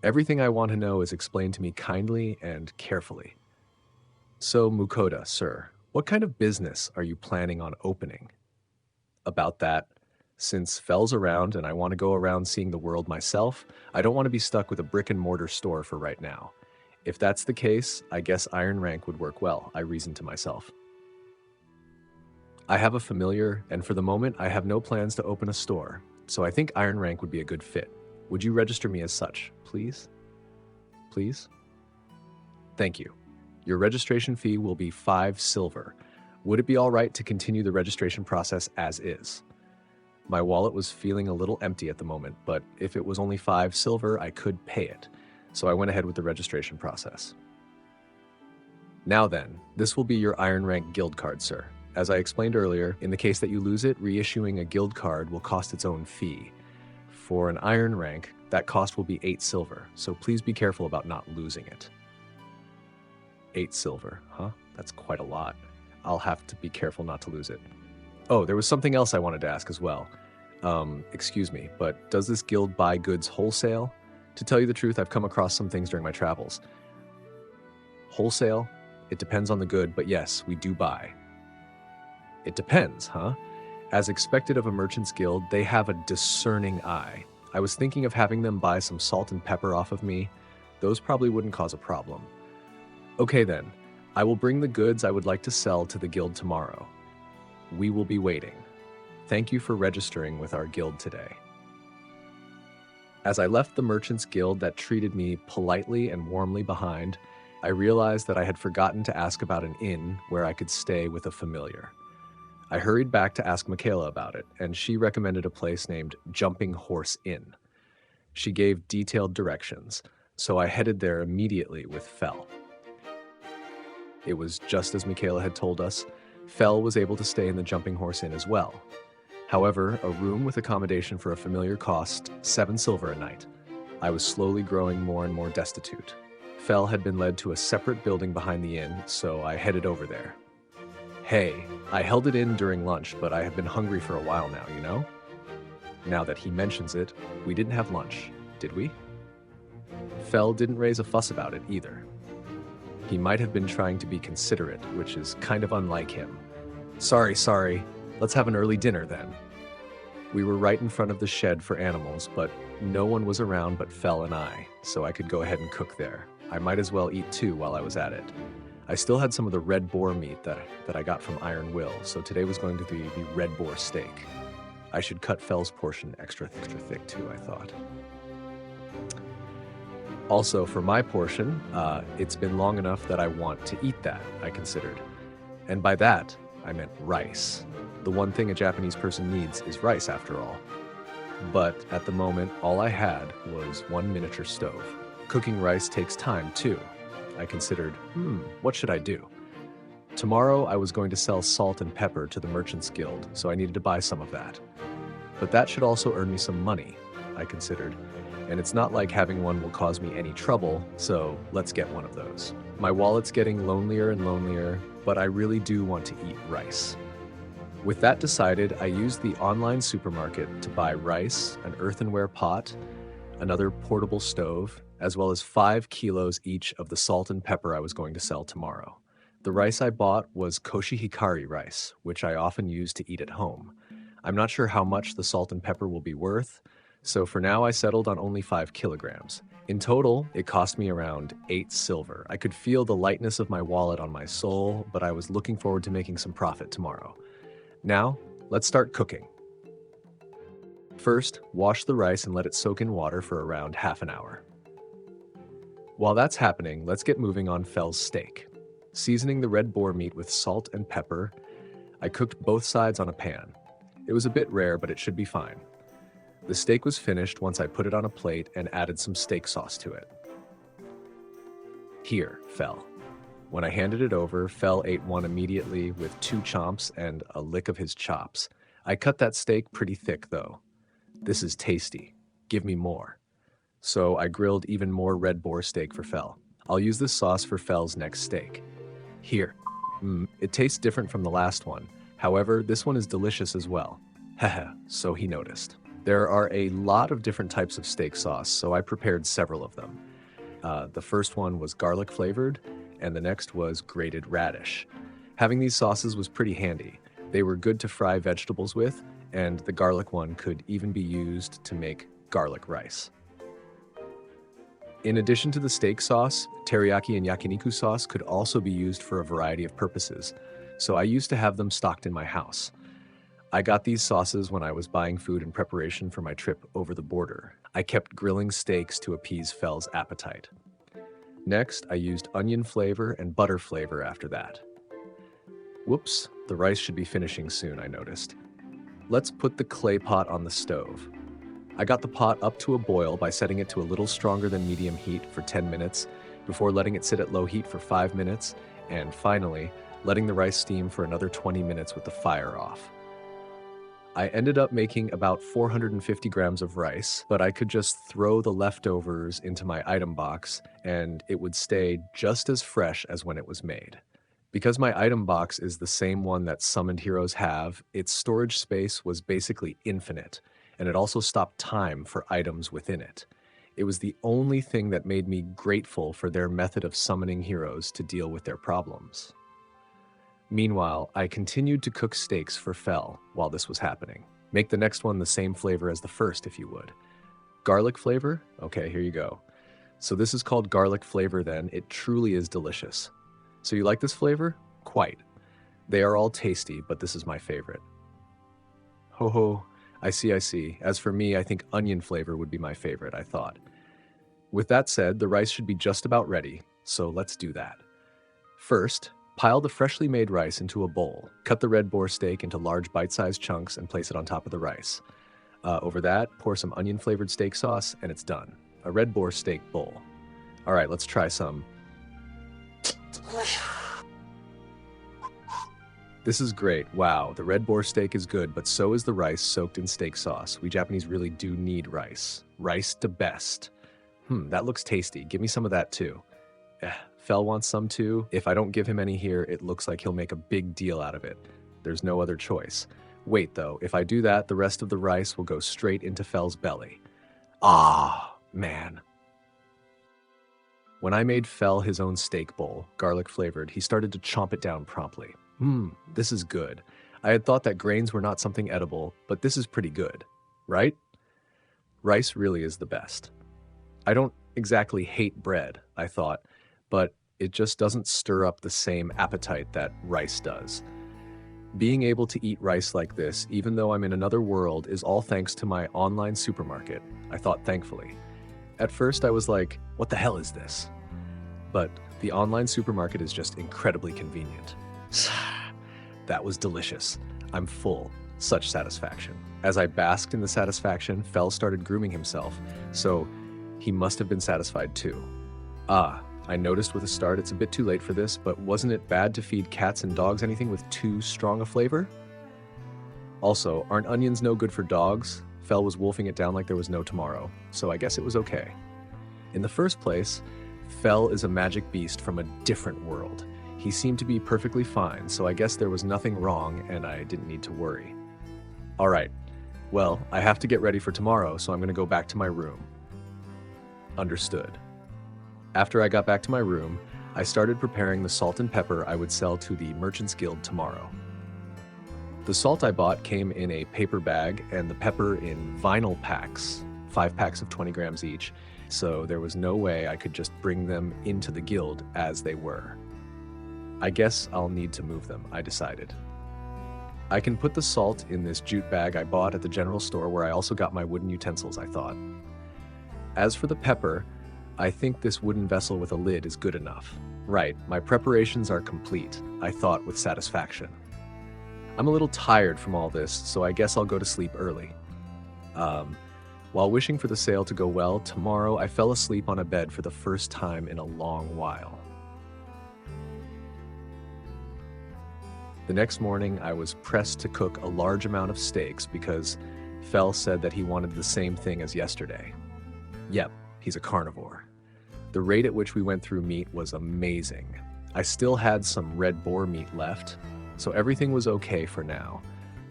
everything I want to know is explained to me kindly and carefully. So, Mukoda, sir, what kind of business are you planning on opening? About that, since Fell's around and I want to go around seeing the world myself, I don't want to be stuck with a brick-and-mortar store for right now. If that's the case, I guess Iron Rank would work well, I reasoned to myself. I have a familiar, and for the moment, I have no plans to open a store, so I think Iron Rank would be a good fit. Would you register me as such, please? Please? Thank you. Your registration fee will be 5 silver. Would it be all right to continue the registration process as is? My wallet was feeling a little empty at the moment, but if it was only 5 silver, I could pay it. So I went ahead with the registration process. Now then, this will be your Iron Rank guild card, sir. As I explained earlier, in the case that you lose it, reissuing a guild card will cost its own fee. For an Iron Rank, that cost will be 8 silver, so please be careful about not losing it. 8 silver, huh? That's quite a lot. I'll have to be careful not to lose it. Oh, there was something else I wanted to ask as well. Excuse me, but does this guild buy goods wholesale? To tell you the truth, I've come across some things during my travels. Wholesale? It depends on the good, but yes, we do buy. It depends, huh? As expected of a merchant's guild, they have a discerning eye. I was thinking of having them buy some salt and pepper off of me. Those probably wouldn't cause a problem. Okay then, I will bring the goods I would like to sell to the guild tomorrow. We will be waiting. Thank you for registering with our guild today. As I left the merchant's guild that treated me politely and warmly behind, I realized that I had forgotten to ask about an inn where I could stay with a familiar. I hurried back to ask Michaela about it, and she recommended a place named Jumping Horse Inn. She gave detailed directions, so I headed there immediately with Fell. It was just as Michaela had told us. Fel was able to stay in the Jumping Horse Inn as well. However, a room with accommodation for a familiar cost 7 silver a night. I was slowly growing more and more destitute. Fel had been led to a separate building behind the inn, so I headed over there. Hey, I held it in during lunch, but I have been hungry for a while now, you know? Now that he mentions it, we didn't have lunch, did we? Fel didn't raise a fuss about it either. He might have been trying to be considerate, which is kind of unlike him. Sorry, let's have an early dinner then. We were right in front of the shed for animals, but no one was around but Fel and I, so I could go ahead and cook there. I might as well eat too while I was at it. I still had some of the red boar meat that I got from Iron Will, so today was going to be the red boar steak. I should cut Fel's portion extra thick too, I thought. Also, for my portion, it's been long enough that I want to eat that, I considered. And by that, I meant rice. The one thing a Japanese person needs is rice, after all. But at the moment, all I had was one miniature stove. Cooking rice takes time, too. I considered, what should I do? Tomorrow, I was going to sell salt and pepper to the Merchants Guild, so I needed to buy some of that. But that should also earn me some money, I considered. And it's not like having one will cause me any trouble, so let's get one of those. My wallet's getting lonelier and lonelier, but I really do want to eat rice. With that decided, I used the online supermarket to buy rice, an earthenware pot, another portable stove, as well as 5 kilos each of the salt and pepper I was going to sell tomorrow. The rice I bought was koshihikari rice, which I often use to eat at home. I'm not sure how much the salt and pepper will be worth, so for now I settled on only 5 kilograms. In total, it cost me around 8 silver. I could feel the lightness of my wallet on my soul, but I was looking forward to making some profit tomorrow. Now, let's start cooking. First, wash the rice and let it soak in water for around half an hour. While that's happening, let's get moving on Fel's steak. Seasoning the red boar meat with salt and pepper, I cooked both sides on a pan. It was a bit rare, but it should be fine. The steak was finished once I put it on a plate and added some steak sauce to it. Here, Fel. When I handed it over, Fel ate one immediately with 2 chomps and a lick of his chops. I cut that steak pretty thick, though. This is tasty. Give me more. So I grilled even more red boar steak for Fel. I'll use this sauce for Fel's next steak. Here. It tastes different from the last one. However, this one is delicious as well. Haha, so he noticed. There are a lot of different types of steak sauce, so I prepared several of them. The first one was garlic flavored, and the next was grated radish. Having these sauces was pretty handy. They were good to fry vegetables with, and the garlic one could even be used to make garlic rice. In addition to the steak sauce, teriyaki and yakiniku sauce could also be used for a variety of purposes, so I used to have them stocked in my house. I got these sauces when I was buying food in preparation for my trip over the border. I kept grilling steaks to appease Fel's appetite. Next, I used onion flavor and butter flavor after that. Whoops, the rice should be finishing soon, I noticed. Let's put the clay pot on the stove. I got the pot up to a boil by setting it to a little stronger than medium heat for 10 minutes, before letting it sit at low heat for 5 minutes, and finally, letting the rice steam for another 20 minutes with the fire off. I ended up making about 450 grams of rice, but I could just throw the leftovers into my item box and it would stay just as fresh as when it was made. Because my item box is the same one that summoned heroes have, its storage space was basically infinite, and it also stopped time for items within it. It was the only thing that made me grateful for their method of summoning heroes to deal with their problems. Meanwhile, I continued to cook steaks for Fel while this was happening. Make the next one the same flavor as the first, if you would. Garlic flavor? Okay, here you go. So this is called garlic flavor then. It truly is delicious. So you like this flavor? Quite. They are all tasty, but this is my favorite. Ho ho, I see. As for me, I think onion flavor would be my favorite, I thought. With that said, the rice should be just about ready, so let's do that. First, pile the freshly made rice into a bowl. Cut the red boar steak into large bite-sized chunks and place it on top of the rice. Over that, pour some onion-flavored steak sauce, and it's done. A red boar steak bowl. All right, let's try some. This is great. Wow, the red boar steak is good, but so is the rice soaked in steak sauce. We Japanese really do need rice. Rice to best. That looks tasty. Give me some of that too. Fel wants some too. If I don't give him any here, it looks like he'll make a big deal out of it. There's no other choice. Wait though, if I do that, the rest of the rice will go straight into Fel's belly. Ah, man. When I made Fel his own steak bowl, garlic flavored, he started to chomp it down promptly. This is good. I had thought that grains were not something edible, but this is pretty good, right? Rice really is the best. I don't exactly hate bread, I thought, but it just doesn't stir up the same appetite that rice does. Being able to eat rice like this, even though I'm in another world, is all thanks to my online supermarket, I thought thankfully. At first I was like, what the hell is this? But the online supermarket is just incredibly convenient. That was delicious. I'm full. Such satisfaction. As I basked in the satisfaction, Fel started grooming himself, so he must have been satisfied too. I noticed with a start it's a bit too late for this, but wasn't it bad to feed cats and dogs anything with too strong a flavor? Also, aren't onions no good for dogs? Fel was wolfing it down like there was no tomorrow, so I guess it was okay. In the first place, Fel is a magic beast from a different world. He seemed to be perfectly fine, so I guess there was nothing wrong and I didn't need to worry. Alright, well, I have to get ready for tomorrow, so I'm going to go back to my room. Understood. After I got back to my room, I started preparing the salt and pepper I would sell to the Merchants Guild tomorrow. The salt I bought came in a paper bag and the pepper in vinyl packs, 5 packs of 20 grams each, so there was no way I could just bring them into the guild as they were. I guess I'll need to move them, I decided. I can put the salt in this jute bag I bought at the general store where I also got my wooden utensils, I thought. As for the pepper, I think this wooden vessel with a lid is good enough. Right, my preparations are complete, I thought with satisfaction. I'm a little tired from all this, so I guess I'll go to sleep early. While wishing for the sale to go well, tomorrow I fell asleep on a bed for the first time in a long while. The next morning, I was pressed to cook a large amount of steaks because Fel said that he wanted the same thing as yesterday. Yep, he's a carnivore. The rate at which we went through meat was amazing. I still had some red boar meat left, so everything was okay for now,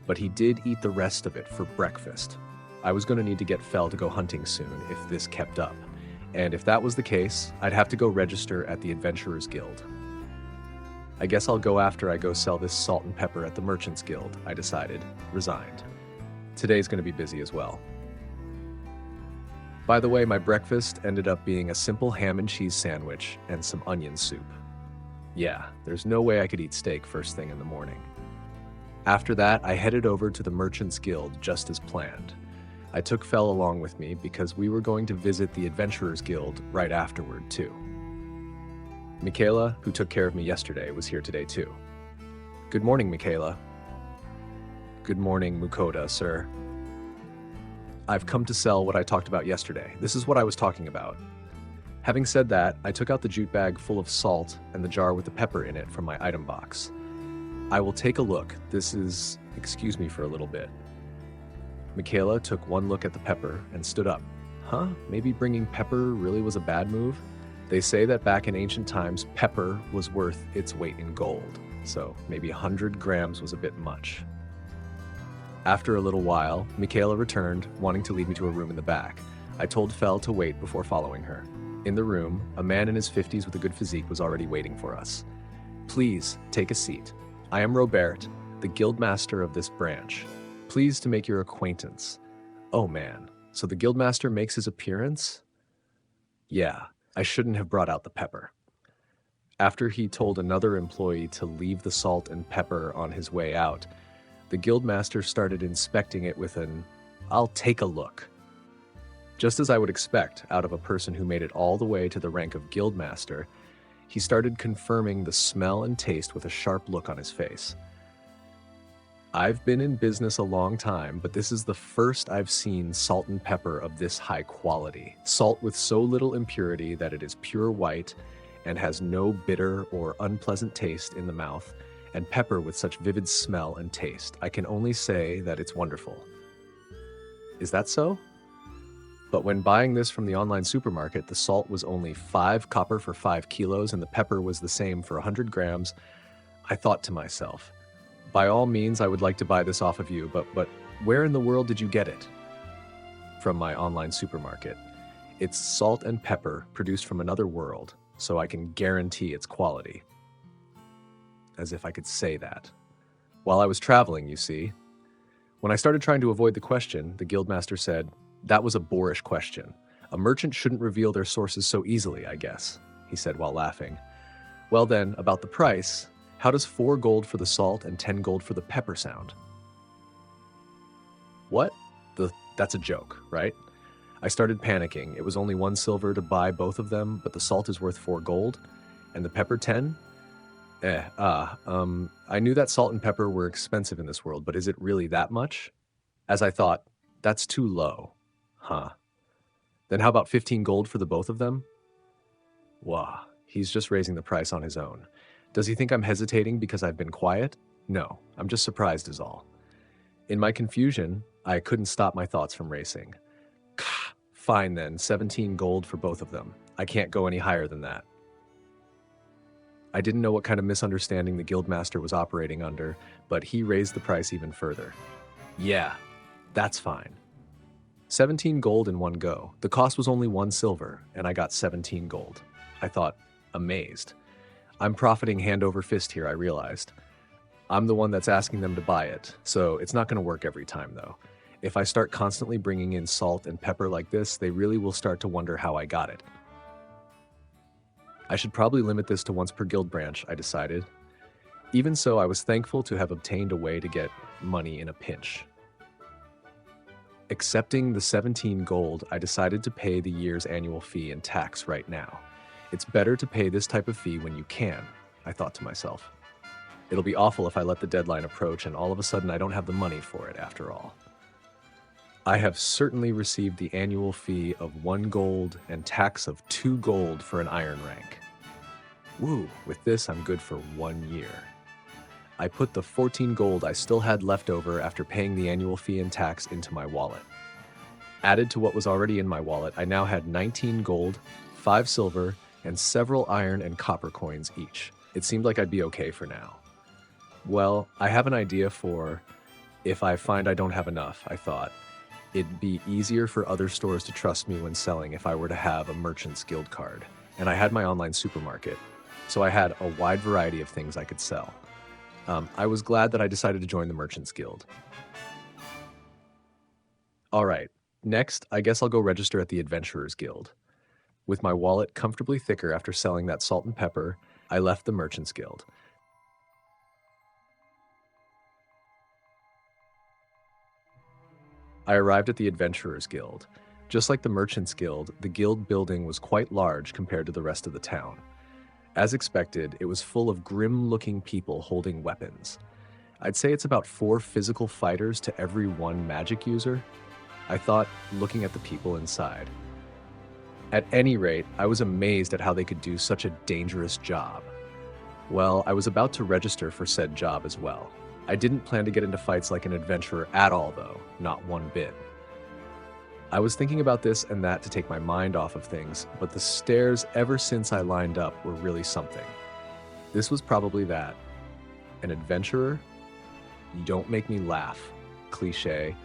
but he did eat the rest of it for breakfast. I was going to need to get Fel to go hunting soon if this kept up, and if that was the case, I'd have to go register at the Adventurers Guild. I guess I'll go after I go sell this salt and pepper at the Merchants Guild, I decided, resigned. Today's going to be busy as well. By the way, my breakfast ended up being a simple ham and cheese sandwich and some onion soup. Yeah, there's no way I could eat steak first thing in the morning. After that, I headed over to the Merchants Guild just as planned. I took Fel along with me because we were going to visit the Adventurers Guild right afterward, too. Michaela, who took care of me yesterday, was here today, too. Good morning, Michaela. Good morning, Mukoda, sir. I've come to sell what I talked about yesterday. This is what I was talking about. Having said that, I took out the jute bag full of salt and the jar with the pepper in it from my item box. I will take a look. Excuse me for a little bit. Michaela took one look at the pepper and stood up. Huh? Maybe bringing pepper really was a bad move? They say that back in ancient times, pepper was worth its weight in gold, so maybe 100 grams was a bit much. After a little while, Michaela returned, wanting to lead me to a room in the back. I told Fel to wait before following her. In the room, a man in his 50s with a good physique was already waiting for us. Please, take a seat. I am Robert, the guildmaster of this branch. Pleased to make your acquaintance. Oh man, so the guildmaster makes his appearance? Yeah, I shouldn't have brought out the pepper. After he told another employee to leave the salt and pepper on his way out, the guildmaster started inspecting it with an, "I'll take a look." Just as I would expect out of a person who made it all the way to the rank of guildmaster, he started confirming the smell and taste with a sharp look on his face. I've been in business a long time, but this is the first I've seen salt and pepper of this high quality. Salt with so little impurity that it is pure white and has no bitter or unpleasant taste in the mouth, and pepper with such vivid smell and taste. I can only say that it's wonderful. Is that so? But when buying this from the online supermarket, the salt was only 5 copper for 5 kilos and the pepper was the same for 100 grams. I thought to myself, by all means, I would like to buy this off of you, but where in the world did you get it? From my online supermarket. It's salt and pepper produced from another world, so I can guarantee its quality. As if I could say that. While I was traveling, you see. When I started trying to avoid the question, the guildmaster said, "That was a boorish question. A merchant shouldn't reveal their sources so easily, I guess," he said while laughing. "Well then, about the price, how does 4 gold for the salt and 10 gold for the pepper sound?" What? That's a joke, right? I started panicking. It was only 1 silver to buy both of them, but the salt is worth 4 gold, and the pepper 10? I knew that salt and pepper were expensive in this world, but is it really that much? As I thought, that's too low. Huh. Then how about 15 gold for the both of them? Wah, he's just raising the price on his own. Does he think I'm hesitating because I've been quiet? No, I'm just surprised is all. In my confusion, I couldn't stop my thoughts from racing. Fine then, 17 gold for both of them. I can't go any higher than that. I didn't know what kind of misunderstanding the guildmaster was operating under, but he raised the price even further. Yeah, that's fine. 17 gold in one go. The cost was only 1 silver, and I got 17 gold. I thought, amazed. I'm profiting hand over fist here, I realized. I'm the one that's asking them to buy it, so it's not going to work every time, though. If I start constantly bringing in salt and pepper like this, they really will start to wonder how I got it. I should probably limit this to once per guild branch, I decided. Even so, I was thankful to have obtained a way to get money in a pinch. Accepting the 17 gold, I decided to pay the year's annual fee and tax right now. It's better to pay this type of fee when you can, I thought to myself. It'll be awful if I let the deadline approach and all of a sudden I don't have the money for it after all. I have certainly received the annual fee of 1 gold and tax of 2 gold for an iron rank. Woo, with this I'm good for 1 year. I put the 14 gold I still had left over after paying the annual fee and tax into my wallet. Added to what was already in my wallet, I now had 19 gold, 5 silver, and several iron and copper coins each. It seemed like I'd be okay for now. Well, I have an idea for if I find I don't have enough, I thought. It'd be easier for other stores to trust me when selling if I were to have a merchant's guild card. And I had my online supermarket, so I had a wide variety of things I could sell. I was glad that I decided to join the Merchants Guild. Alright, next, I guess I'll go register at the Adventurers Guild. With my wallet comfortably thicker after selling that salt and pepper, I left the Merchants Guild. I arrived at the Adventurers Guild. Just like the Merchants Guild, the guild building was quite large compared to the rest of the town. As expected, it was full of grim-looking people holding weapons. I'd say it's about 4 physical fighters to every 1 magic user, I thought, looking at the people inside. At any rate, I was amazed at how they could do such a dangerous job. Well, I was about to register for said job as well. I didn't plan to get into fights like an adventurer at all, though, not one bit. I was thinking about this and that to take my mind off of things, but the stares ever since I lined up were really something. This was probably that. An adventurer? You don't make me laugh. Cliché.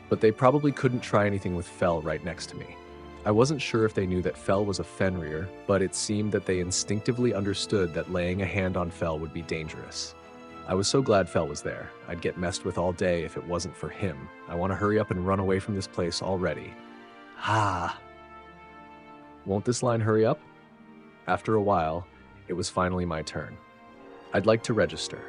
But they probably couldn't try anything with Fel right next to me. I wasn't sure if they knew that Fel was a Fenrir, but it seemed that they instinctively understood that laying a hand on Fel would be dangerous. I was so glad Fel was there. I'd get messed with all day if it wasn't for him. I want to hurry up and run away from this place already. Ah. Won't this line hurry up? After a while, it was finally my turn. I'd like to register.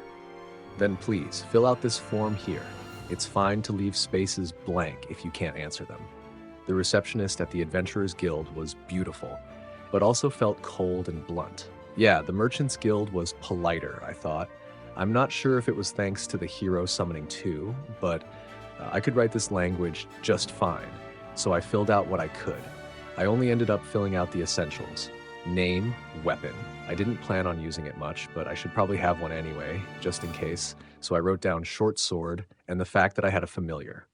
Then please, fill out this form here. It's fine to leave spaces blank if you can't answer them. The receptionist at the Adventurers Guild was beautiful, but also felt cold and blunt. Yeah, the Merchants Guild was politer, I thought. I'm not sure if it was thanks to the hero summoning too, but I could write this language just fine, so I filled out what I could. I only ended up filling out the essentials. Name, weapon. I didn't plan on using it much, but I should probably have one anyway, just in case, so I wrote down short sword and the fact that I had a familiar.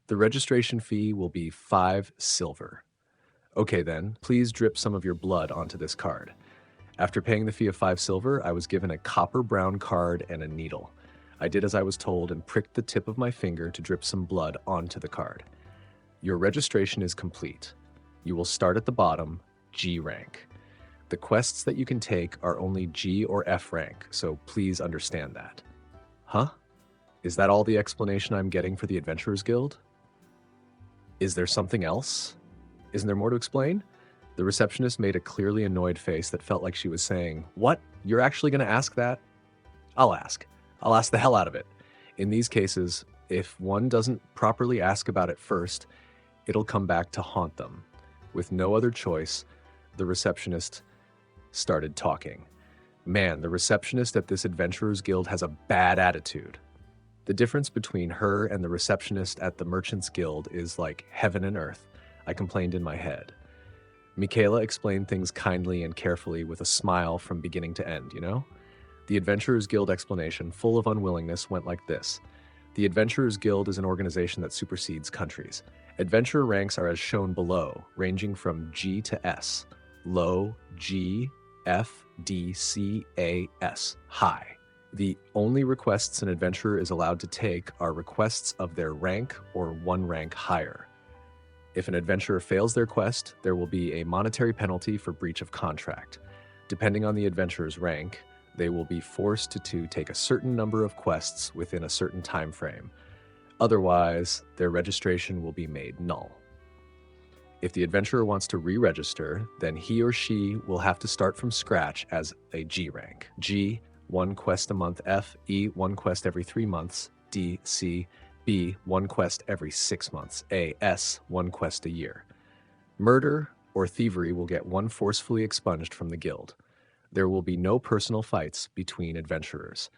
The registration fee will be 5 silver. Okay then, please drip some of your blood onto this card. After paying the fee of 5 silver, I was given a copper brown card and a needle. I did as I was told and pricked the tip of my finger to drip some blood onto the card. Your registration is complete. You will start at the bottom, G rank. The quests that you can take are only G or F rank, so please understand that. Huh? Is that all the explanation I'm getting for the Adventurers Guild? Is there something else? Isn't there more to explain? The receptionist made a clearly annoyed face that felt like she was saying, "What? You're actually going to ask that?" I'll ask. I'll ask the hell out of it. In these cases, if one doesn't properly ask about it first, it'll come back to haunt them. With no other choice, the receptionist started talking. Man, the receptionist at this Adventurers Guild has a bad attitude. The difference between her and the receptionist at the Merchants Guild is like heaven and earth, I complained in my head. Michaela explained things kindly and carefully with a smile from beginning to end, you know? The Adventurers Guild explanation, full of unwillingness, went like this. The Adventurers Guild is an organization that supersedes countries. Adventurer ranks are as shown below, ranging from G to S. Low, G, F, D, C, A, S. High. The only requests an adventurer is allowed to take are requests of their rank or one rank higher. If an adventurer fails their quest, there will be a monetary penalty for breach of contract. Depending on the adventurer's rank, they will be forced to take a certain number of quests within a certain time frame. Otherwise, their registration will be made null. If the adventurer wants to re-register, then he or she will have to start from scratch as a G rank. G, 1 quest a month. F, E, 1 quest every 3 months. D, C, B, 1 quest every 6 months. A, S, 1 quest a year. Murder or thievery will get 1 forcefully expunged from the guild. There will be no personal fights between adventurers.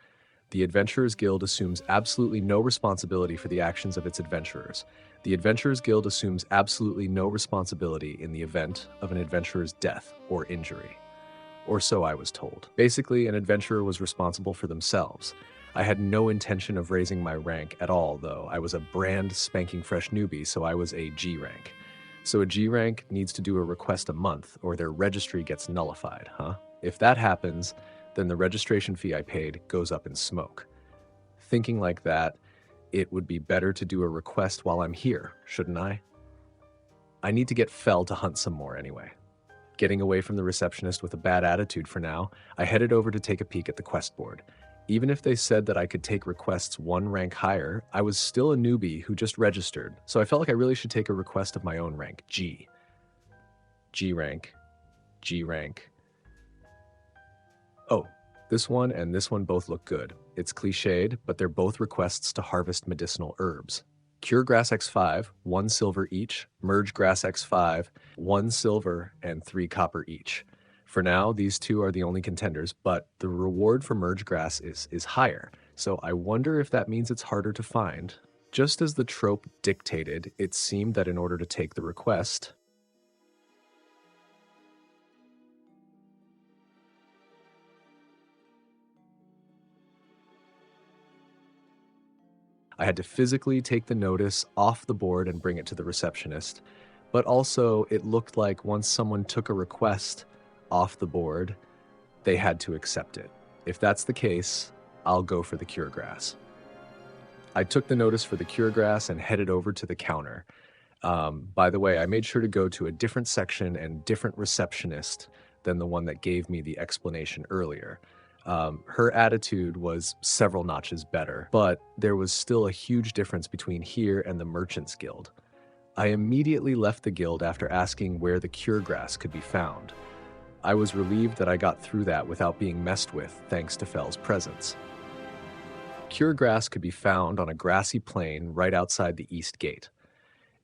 The Adventurers Guild assumes absolutely no responsibility for the actions of its adventurers. The Adventurers Guild assumes absolutely no responsibility in the event of an adventurer's death or injury. Or so I was told. Basically, an adventurer was responsible for themselves. I had no intention of raising my rank at all, though. I was a brand spanking fresh newbie, so I was a G rank. So a G rank needs to do a request a month, or their registry gets nullified, huh? If that happens, then the registration fee I paid goes up in smoke. Thinking like that, it would be better to do a request while I'm here, shouldn't I? I need to get Fel to hunt some more anyway. Getting away from the receptionist with a bad attitude for now, I headed over to take a peek at the quest board. Even if they said that I could take requests 1 rank higher, I was still a newbie who just registered, so I felt like I really should take a request of my own rank, G. G rank. G rank. Oh, this one and this one both look good. It's cliched, but they're both requests to harvest medicinal herbs. Cure Grass X5, 1 silver each. Merge Grass X5, 1 silver and 3 copper each. For now, these two are the only contenders, but the reward for Merge Grass is higher, so I wonder if that means it's harder to find. Just as the trope dictated, it seemed that in order to take the request, I had to physically take the notice off the board and bring it to the receptionist. But also, it looked like once someone took a request off the board, they had to accept it. If that's the case, I'll go for the Cure Grass. I took the notice for the Cure Grass and headed over to the counter. By the way, I made sure to go to a different section and different receptionist than the one that gave me the explanation earlier. Her attitude was several notches better, but there was still a huge difference between here and the Merchants Guild. I immediately left the guild after asking where the Cure Grass could be found. I was relieved that I got through that without being messed with thanks to Fel's presence. Cure Grass could be found on a grassy plain right outside the east gate.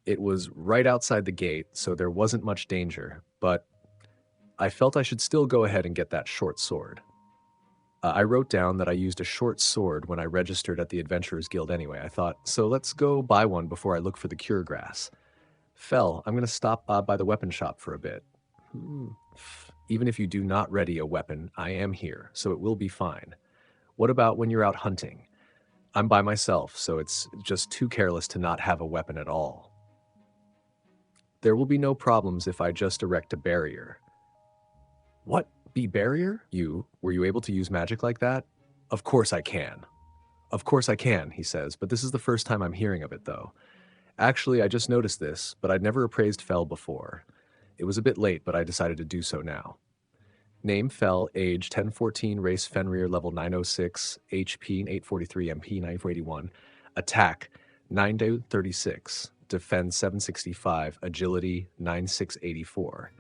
It was right outside the gate, so there wasn't much danger, but I felt I should still go ahead and get that short sword. I wrote down that I used a short sword when I registered at the Adventurers Guild anyway. I thought, so let's go buy one before I look for the Cure Grass. Fel, I'm going to stop by the weapon shop for a bit. Even if you do not ready a weapon, I am here, so it will be fine. What about when you're out hunting? I'm by myself, so it's just too careless to not have a weapon at all. There will be no problems if I just erect a barrier. What? Be barrier? Were you able to use magic like that? Of course I can. Of course I can, he says, but this is the first time I'm hearing of it, though. Actually, I just noticed this, but I'd never appraised Fel before. It was a bit late, but I decided to do so now. Name Fel, age 1014, race Fenrir, level 906, HP 843, MP 981, attack 936, defense 765, agility 9684.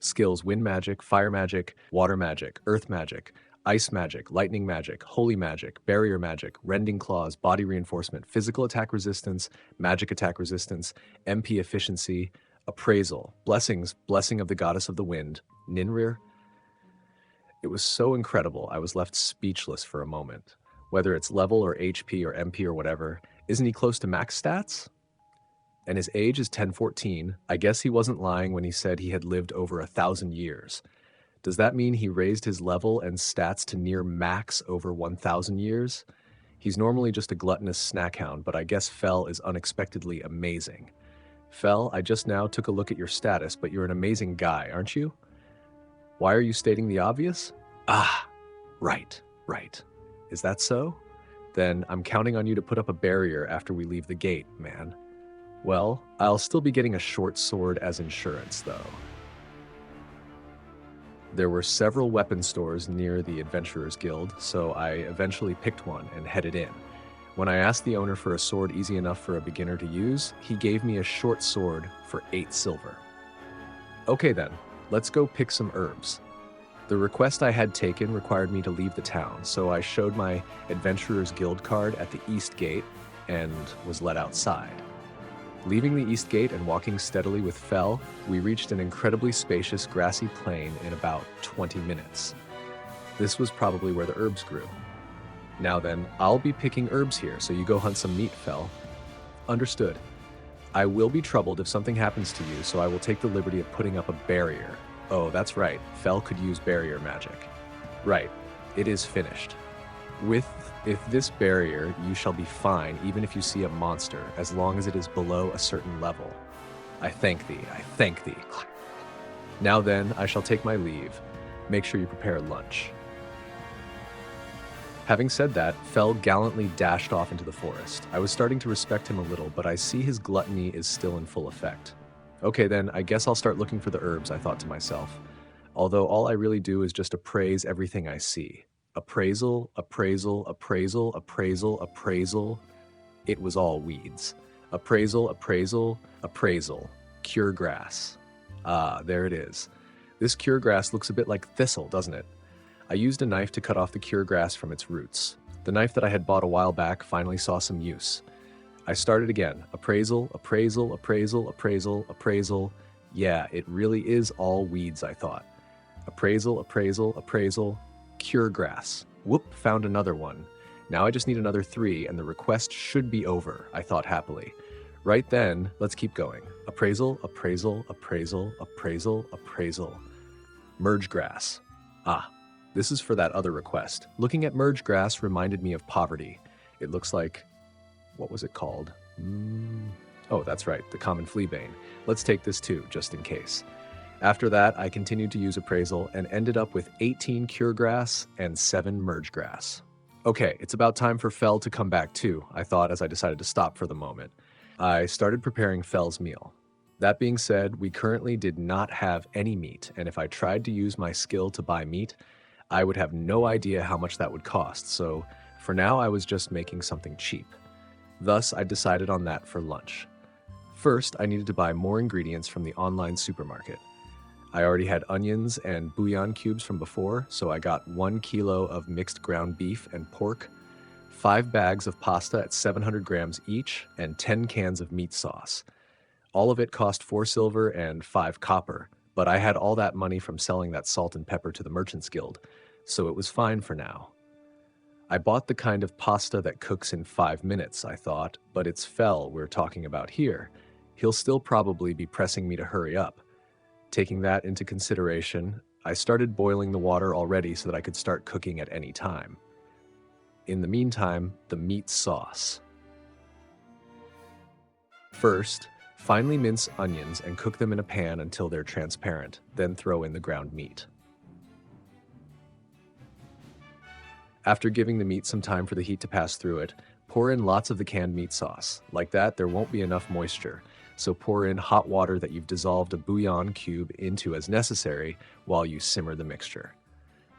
Skills: wind magic, fire magic, water magic, earth magic, ice magic, lightning magic, holy magic, barrier magic, rending claws, body reinforcement, physical attack resistance, magic attack resistance, MP efficiency, appraisal, blessings, blessing of the goddess of the wind, Ninrir. It was so incredible, I was left speechless for a moment. Whether it's level or HP or MP or whatever, isn't he close to max stats? And his age is 1014. I guess he wasn't lying when he said he had lived over 1,000 years. Does that mean he raised his level and stats to near max over 1,000 years? He's normally just a gluttonous snack hound, but I guess Fel is unexpectedly amazing. Fel, I just now took a look at your status, but you're an amazing guy, aren't you? Why are you stating the obvious? Ah, right. Is that so? Then I'm counting on you to put up a barrier after we leave the gate, man. Well, I'll still be getting a short sword as insurance, though. There were several weapon stores near the Adventurers Guild, so I eventually picked one and headed in. When I asked the owner for a sword easy enough for a beginner to use, he gave me a short sword for 8 silver. Okay then, let's go pick some herbs. The request I had taken required me to leave the town, so I showed my Adventurers Guild card at the East Gate and was let outside. Leaving the East Gate and walking steadily with Fel, we reached an incredibly spacious grassy plain in about 20 minutes. This was probably where the herbs grew. Now then, I'll be picking herbs here, so you go hunt some meat, Fel. Understood. I will be troubled if something happens to you, so I will take the liberty of putting up a barrier. Oh, that's right, Fel could use barrier magic. Right, it is finished. With this barrier, you shall be fine even if you see a monster, as long as it is below a certain level. I thank thee. Now then, I shall take my leave. Make sure you prepare lunch. Having said that, Fel gallantly dashed off into the forest. I was starting to respect him a little, but I see his gluttony is still in full effect. Okay then, I guess I'll start looking for the herbs, I thought to myself. Although all I really do is just appraise everything I see. Appraisal. It was all weeds. Appraisal. Cure grass. Ah, there it is. This cure grass looks a bit like thistle, doesn't it? I used a knife to cut off the cure grass from its roots. The knife that I had bought a while back finally saw some use. I started again. Appraisal. Yeah, it really is all weeds, I thought. Appraisal. Cure grass. Whoop, found another one. Now I just need another 3 and the request should be over, I thought happily. Right then, let's keep going. Appraisal. Merge grass. Ah, this is for that other request. Looking at merge grass reminded me of poverty. It looks like, what was it called? Oh, that's right, the common fleabane. Let's take this too, just in case. After that, I continued to use appraisal and ended up with 18 cure grass and 7 merge grass. Okay, it's about time for Fel to come back too, I thought as I decided to stop for the moment. I started preparing Fel's meal. That being said, we currently did not have any meat, and if I tried to use my skill to buy meat, I would have no idea how much that would cost, so for now I was just making something cheap. Thus, I decided on that for lunch. First, I needed to buy more ingredients from the online supermarket. I already had onions and bouillon cubes from before, so I got 1 kilo of mixed ground beef and pork, 5 bags of pasta at 700 grams each, and 10 cans of meat sauce. All of it cost 4 silver and 5 copper, but I had all that money from selling that salt and pepper to the Merchants Guild, so it was fine for now. I bought the kind of pasta that cooks in 5 minutes, I thought, but it's Fel we're talking about here. He'll still probably be pressing me to hurry up. Taking that into consideration, I started boiling the water already so that I could start cooking at any time. In the meantime, the meat sauce. First, finely mince onions and cook them in a pan until they're transparent, then throw in the ground meat. After giving the meat some time for the heat to pass through it, pour in lots of the canned meat sauce. Like that, there won't be enough moisture, so pour in hot water that you've dissolved a bouillon cube into as necessary while you simmer the mixture.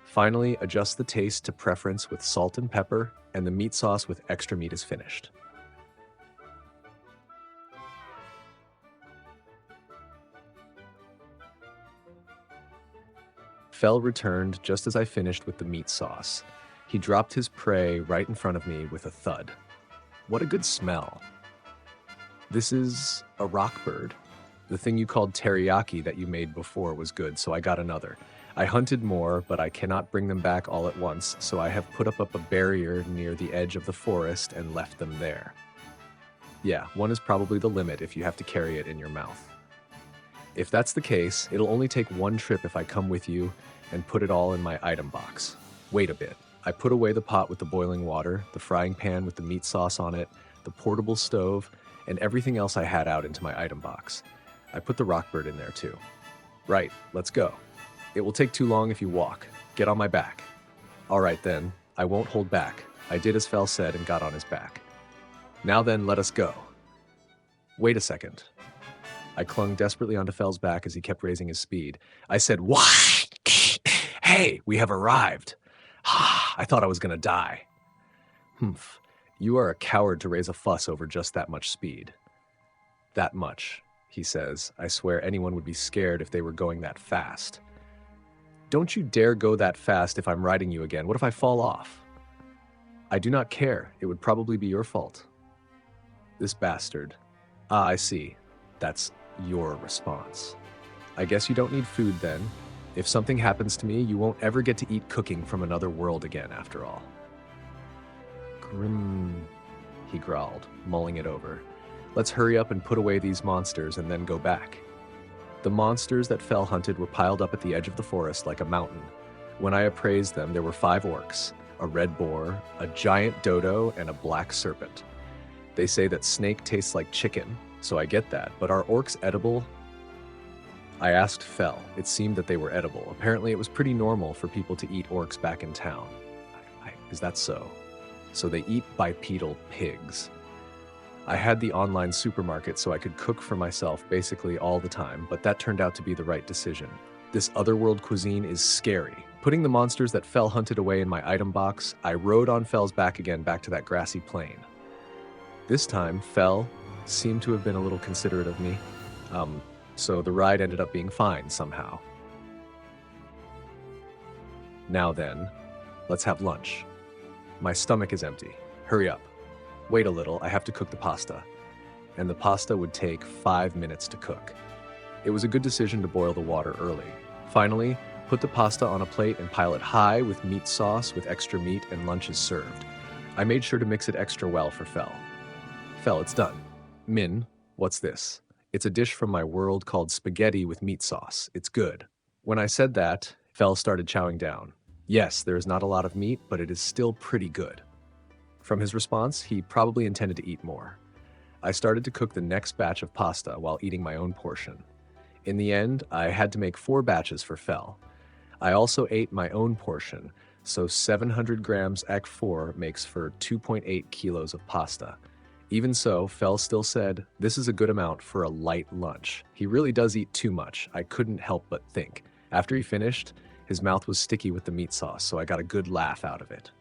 Finally, adjust the taste to preference with salt and pepper, and the meat sauce with extra meat is finished. Fel returned just as I finished with the meat sauce. He dropped his prey right in front of me with a thud. What a good smell. This is a rock bird. The thing you called teriyaki that you made before was good, so I got another. I hunted more, but I cannot bring them back all at once, so I have put up a barrier near the edge of the forest and left them there. Yeah, one is probably the limit if you have to carry it in your mouth. If that's the case, it'll only take one trip if I come with you and put it all in my item box. Wait a bit. I put away the pot with the boiling water, the frying pan with the meat sauce on it, the portable stove, and everything else I had out into my item box. I put the rockbird in there too. Right, let's go. It will take too long if you walk. Get on my back. All right then, I won't hold back. I did as Fel said and got on his back. Now then, let us go. Wait a second. I clung desperately onto Fel's back as he kept raising his speed. I said, "Why? Hey, we have arrived." I thought I was gonna die. Humph. You are a coward to raise a fuss over just that much speed. That much, he says. I swear anyone would be scared if they were going that fast. Don't you dare go that fast if I'm riding you again. What if I fall off? I do not care. It would probably be your fault. This bastard. Ah, I see. That's your response. I guess you don't need food then. If something happens to me, you won't ever get to eat cooking from another world again, after all. Grim, he growled, mulling it over. Let's hurry up and put away these monsters and then go back. The monsters that Fel hunted were piled up at the edge of the forest like a mountain. When I appraised them, there were 5 orcs, a red boar, a giant dodo, and a black serpent. They say that snake tastes like chicken, so I get that, but are orcs edible? I asked Fel. It seemed that they were edible. Apparently it was pretty normal for people to eat orcs back in town. Is that so? So they eat bipedal pigs. I had the online supermarket so I could cook for myself basically all the time, but that turned out to be the right decision. This otherworld cuisine is scary. Putting the monsters that Fel hunted away in my item box, I rode on Fel's back again back to that grassy plain. This time, Fel seemed to have been a little considerate of me. So the ride ended up being fine somehow. Now then, let's have lunch. My stomach is empty. Hurry up. Wait a little, I have to cook the pasta. And the pasta would take 5 minutes to cook. It was a good decision to boil the water early. Finally, put the pasta on a plate and pile it high with meat sauce with extra meat, and lunch is served. I made sure to mix it extra well for Fel. Fel, it's done. Min, what's this? It's a dish from my world called spaghetti with meat sauce. It's good. When I said that, Fel started chowing down. Yes, there is not a lot of meat, but it is still pretty good. From his response, he probably intended to eat more. I started to cook the next batch of pasta while eating my own portion. In the end, I had to make 4 batches for Fel. I also ate my own portion, so 700 grams ek 4 makes for 2.8 kilos of pasta. Even so, Fel still said, this is a good amount for a light lunch. He really does eat too much. I couldn't help but think. After he finished, his mouth was sticky with the meat sauce, so I got a good laugh out of it.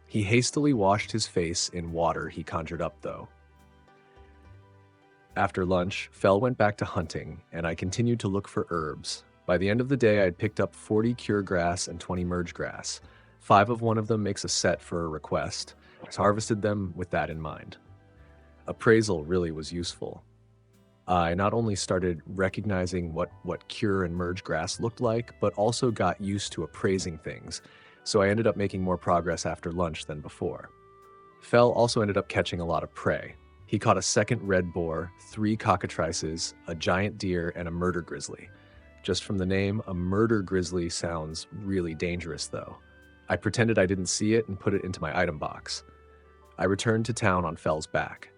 He hastily washed his face in water he conjured up, though. After lunch, Fel went back to hunting, and I continued to look for herbs. By the end of the day, I had picked up 40 cure grass and 20 merge grass. 5 of one of them makes a set for a request. I harvested them with that in mind. Appraisal really was useful. I not only started recognizing what cure and merge grass looked like, but also got used to appraising things, so I ended up making more progress after lunch than before. Fel also ended up catching a lot of prey. He caught a second red boar, 3 cockatrices, a giant deer, and a murder grizzly. Just from the name, a murder grizzly sounds really dangerous, though. I pretended I didn't see it and put it into my item box. I returned to town on Fell's back.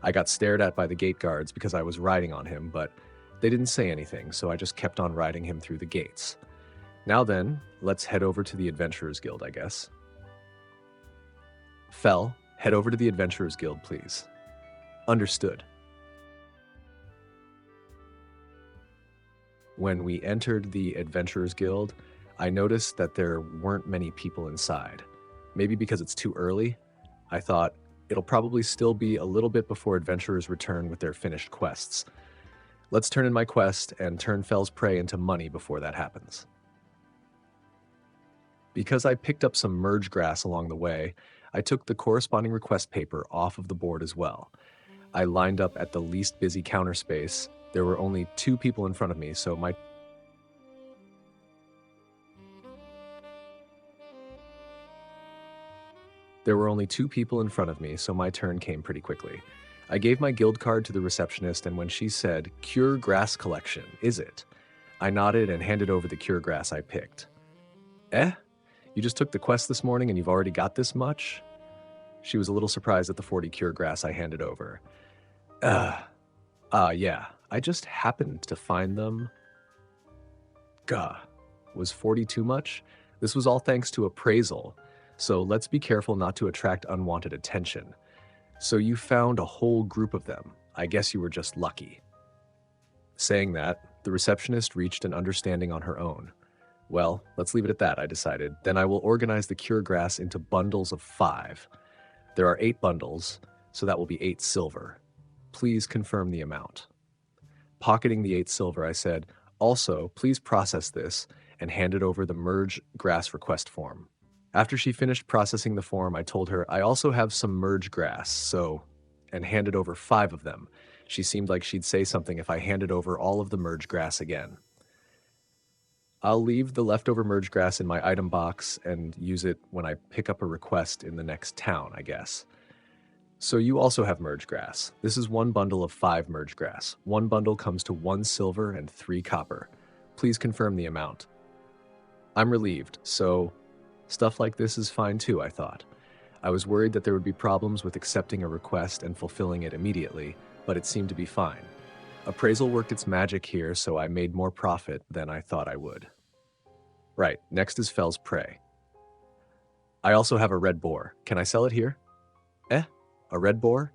I got stared at by the gate guards because I was riding on him, but they didn't say anything, so I just kept on riding him through the gates. Now then, let's head over to the Adventurers Guild, I guess. Fell, head over to the Adventurers Guild, please. Understood. When we entered the Adventurers Guild, I noticed that there weren't many people inside. Maybe because it's too early. I thought it'll probably still be a little bit before adventurers return with their finished quests. Let's turn in my quest and turn Fell's prey into money before that happens. Because I picked up some merge grass along the way, I took the corresponding request paper off of the board as well. I lined up at the least busy counter space. There were only 2 people in front of me, so my turn came pretty quickly. I gave my guild card to the receptionist, and when she said, "Cure grass collection, is it?" I nodded and handed over the cure grass I picked. Eh? You just took the quest this morning and you've already got this much? She was a little surprised at the 40 cure grass I handed over. Yeah. I just happened to find them. Gah. Was 40 too much? This was all thanks to appraisal, so let's be careful not to attract unwanted attention. So you found a whole group of them. I guess you were just lucky. Saying that, the receptionist reached an understanding on her own. Well, let's leave it at that, I decided. Then I will organize the cure grass into bundles of 5. There are 8 bundles, so that will be 8 silver. Please confirm the amount. Pocketing the 8 silver, I said, "Also, please process this," and handed over the merge grass request form. After she finished processing the form, I told her I also have some merge grass, and handed over 5 of them. She seemed like she'd say something if I handed over all of the merge grass again. I'll leave the leftover merge grass in my item box and use it when I pick up a request in the next town, I guess. So you also have merge grass. This is 1 bundle of 5 merge grass. 1 bundle comes to 1 silver and 3 copper. Please confirm the amount. I'm relieved, so stuff like this is fine too, I thought. I was worried that there would be problems with accepting a request and fulfilling it immediately, but it seemed to be fine. Appraisal worked its magic here, so I made more profit than I thought I would. Right, next is Fell's prey. I also have a red boar. Can I sell it here? A red boar?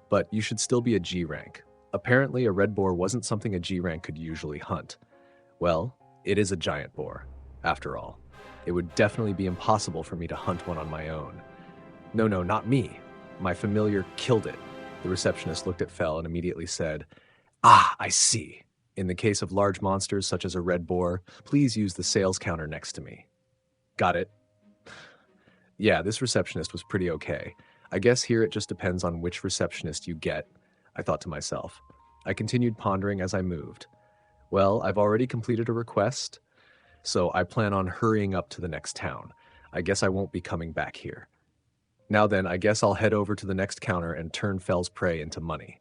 But you should still be a G rank. Apparently a red boar wasn't something a G rank could usually hunt. Well, it is a giant boar, after all. It would definitely be impossible for me to hunt one on my own. No, not me. My familiar killed it. The receptionist looked at Fell and immediately said, "Ah, I see. In the case of large monsters such as a red boar, please use the sales counter next to me." Got it. Yeah, this receptionist was pretty okay. I guess here it just depends on which receptionist you get, I thought to myself. I continued pondering as I moved. Well, I've already completed a request, so I plan on hurrying up to the next town. I guess I won't be coming back here. Now then, I guess I'll head over to the next counter and turn Fell's prey into money.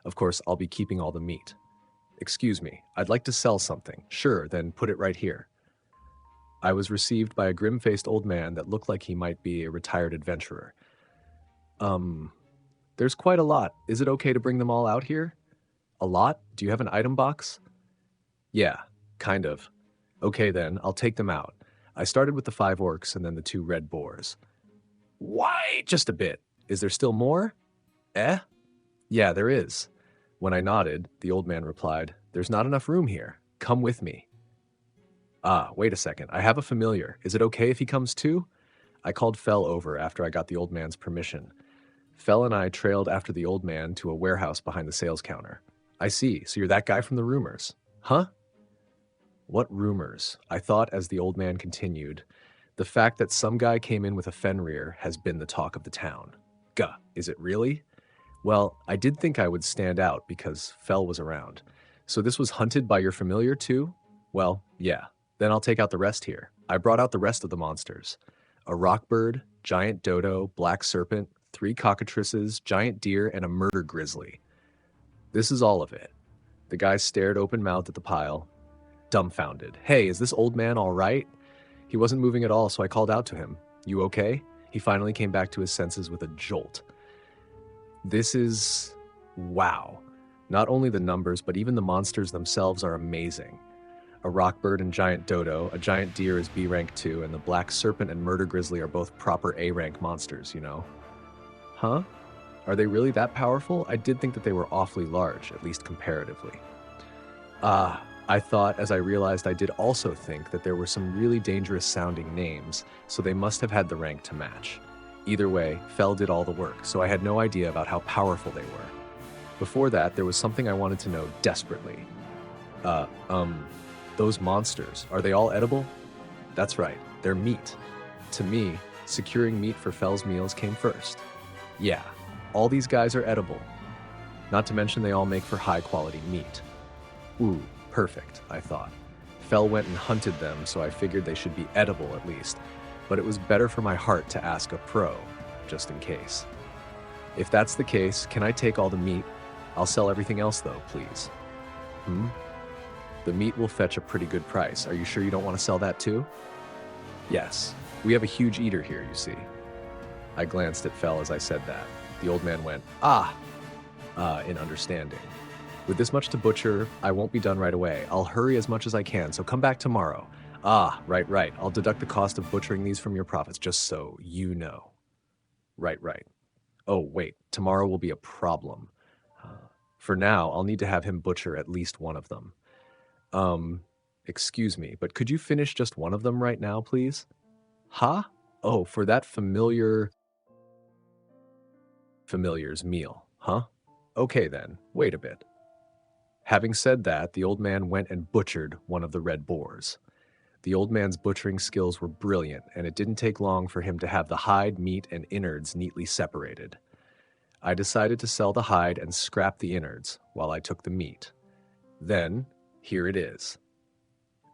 Of course, I'll be keeping all the meat. Excuse me, I'd like to sell something. Sure, then put it right here. I was received by a grim-faced old man that looked like he might be a retired adventurer. There's quite a lot. Is it okay to bring them all out here? A lot? Do you have an item box? Yeah, kind of. Okay then, I'll take them out. I started with the 5 orcs and then the 2 red boars. Why? Just a bit. Is there still more? Yeah, there is. When I nodded, the old man replied, "There's not enough room here. Come with me." Wait a second. I have a familiar. Is it okay if he comes too? I called Fell over after I got the old man's permission. Fell and I trailed after the old man to a warehouse behind the sales counter. I see. So you're that guy from the rumors. Huh? What rumors? I thought as the old man continued. The fact that some guy came in with a Fenrir has been the talk of the town. Gah, is it really? Well, I did think I would stand out because Fell was around. So this was hunted by your familiar too? Well, yeah. Then I'll take out the rest here. I brought out the rest of the monsters. A rockbird, giant dodo, black serpent, 3 cockatrices, giant deer, and a murder grizzly. This is all of it. The guy stared open-mouthed at the pile. dumbfounded. Hey, is this old man all right? He wasn't moving at all, so I called out to him. You okay? He finally came back to his senses with a jolt. This is... wow. Not only the numbers, but even the monsters themselves are amazing. A rockbird and giant dodo, a giant deer is B rank 2, and the black serpent and murder grizzly are both proper A rank monsters, you know? Huh? Are they really that powerful? I did think that they were awfully large, at least comparatively. I thought, as I realized I did also think that there were some really dangerous sounding names, so they must have had the rank to match. Either way, Fel did all the work, so I had no idea about how powerful they were. Before that, there was something I wanted to know desperately. Those monsters, are they all edible? That's right, they're meat. To me, securing meat for Fel's meals came first. Yeah, all these guys are edible. Not to mention they all make for high-quality meat. Ooh, perfect, I thought. Fel went and hunted them, so I figured they should be edible at least, but it was better for my heart to ask a pro, just in case. If that's the case, can I take all the meat? I'll sell everything else though, please. The meat will fetch a pretty good price. Are you sure you don't want to sell that too? Yes, we have a huge eater here, you see. I glanced at Fel as I said that. The old man went, in understanding. With this much to butcher, I won't be done right away. I'll hurry as much as I can, so come back tomorrow. Right. I'll deduct the cost of butchering these from your profits, just so you know. Right. Oh, wait, tomorrow will be a problem. For now, I'll need to have him butcher at least one of them. Excuse me, but could you finish just one of them right now, please? Huh? Oh, for that familiar's meal, huh? Okay then, wait a bit. Having said that, the old man went and butchered one of the red boars. The old man's butchering skills were brilliant, and it didn't take long for him to have the hide, meat, and innards neatly separated. I decided to sell the hide and scrap the innards while I took the meat. Then, here it is.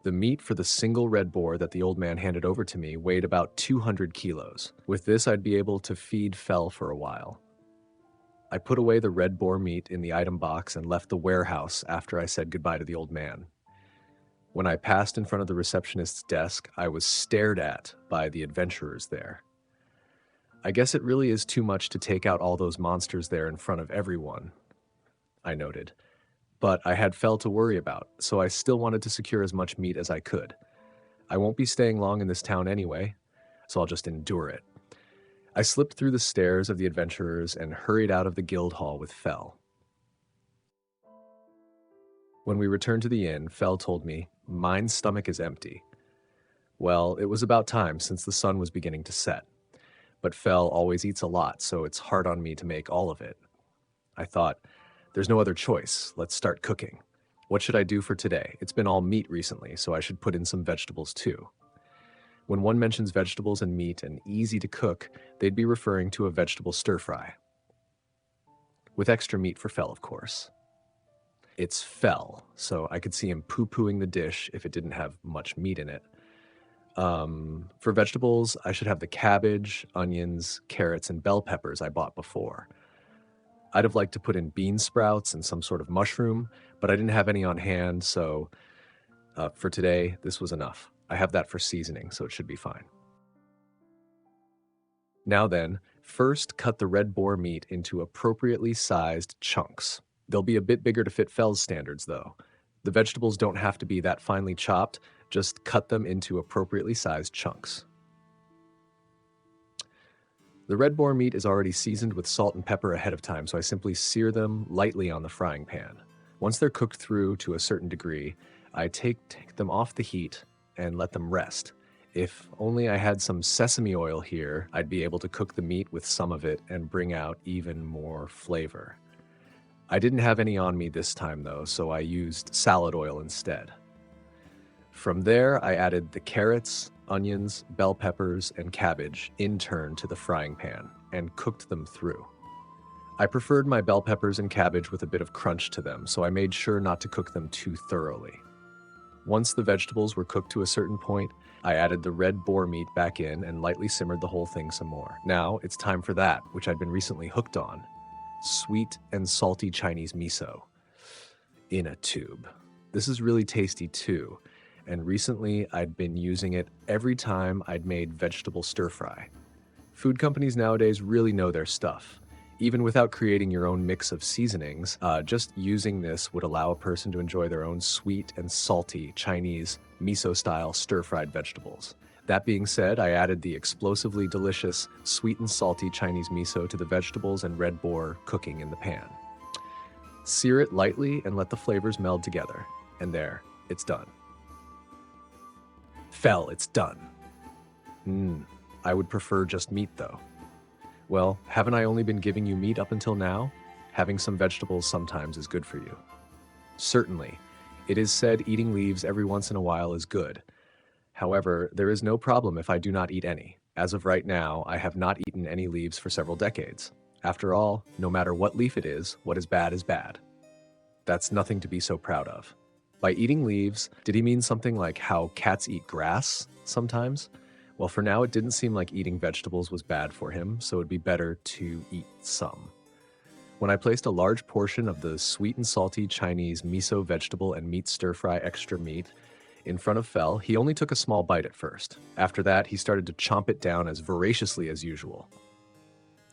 The meat for the single red boar that the old man handed over to me weighed about 200 kilos. With this, I'd be able to feed Fel for a while. I put away the red boar meat in the item box and left the warehouse after I said goodbye to the old man. When I passed in front of the receptionist's desk, I was stared at by the adventurers there. I guess it really is too much to take out all those monsters there in front of everyone, I noted. But I had Fel to worry about, so I still wanted to secure as much meat as I could. I won't be staying long in this town anyway, so I'll just endure it. I slipped through the stairs of the adventurers and hurried out of the guild hall with Fel. When we returned to the inn, Fel told me, "Mine's stomach is empty." Well, it was about time since the sun was beginning to set. But Fel always eats a lot, so it's hard on me to make all of it. I thought, there's no other choice. Let's start cooking. What should I do for today? It's been all meat recently, so I should put in some vegetables too. When one mentions vegetables and meat and easy to cook, they'd be referring to a vegetable stir-fry. With extra meat for Fel, of course. It's Fel, so I could see him poo-pooing the dish if it didn't have much meat in it. For vegetables, I should have the cabbage, onions, carrots, and bell peppers I bought before. I'd have liked to put in bean sprouts and some sort of mushroom, but I didn't have any on hand, so for today, this was enough. I have that for seasoning, so it should be fine. Now then, first cut the red boar meat into appropriately sized chunks. They'll be a bit bigger to fit Fel's standards, though. The vegetables don't have to be that finely chopped, just cut them into appropriately sized chunks. The red boar meat is already seasoned with salt and pepper ahead of time, so I simply sear them lightly on the frying pan. Once they're cooked through to a certain degree, I take them off the heat and let them rest. If only I had some sesame oil here, I'd be able to cook the meat with some of it and bring out even more flavor. I didn't have any on me this time though, so I used salad oil instead. From there, I added the carrots, onions, bell peppers, and cabbage in turn to the frying pan and cooked them through. I preferred my bell peppers and cabbage with a bit of crunch to them, so I made sure not to cook them too thoroughly. Once the vegetables were cooked to a certain point, I added the red boar meat back in and lightly simmered the whole thing some more. Now it's time for that, which I'd been recently hooked on. Sweet and salty Chinese miso. In a tube. This is really tasty too. and recently I'd been using it every time I'd made vegetable stir fry. Food companies nowadays really know their stuff. Even without creating your own mix of seasonings, just using this would allow a person to enjoy their own sweet and salty Chinese miso-style stir-fried vegetables. That being said, I added the explosively delicious sweet and salty Chinese miso to the vegetables and red boar cooking in the pan. Sear it lightly and let the flavors meld together. And there, it's done. It's done. I would prefer just meat though. Well, haven't I only been giving you meat up until now? Having some vegetables sometimes is good for you. Certainly, it is said eating leaves every once in a while is good. However, there is no problem if I do not eat any. As of right now, I have not eaten any leaves for several decades. After all, no matter what leaf it is, what is bad is bad. That's nothing to be so proud of. By eating leaves, did he mean something like how cats eat grass sometimes? Well, for now, it didn't seem like eating vegetables was bad for him, so it'd be better to eat some. When I placed a large portion of the sweet and salty Chinese miso vegetable and meat stir-fry extra meat in front of Fel, he only took a small bite at first. After that, he started to chomp it down as voraciously as usual.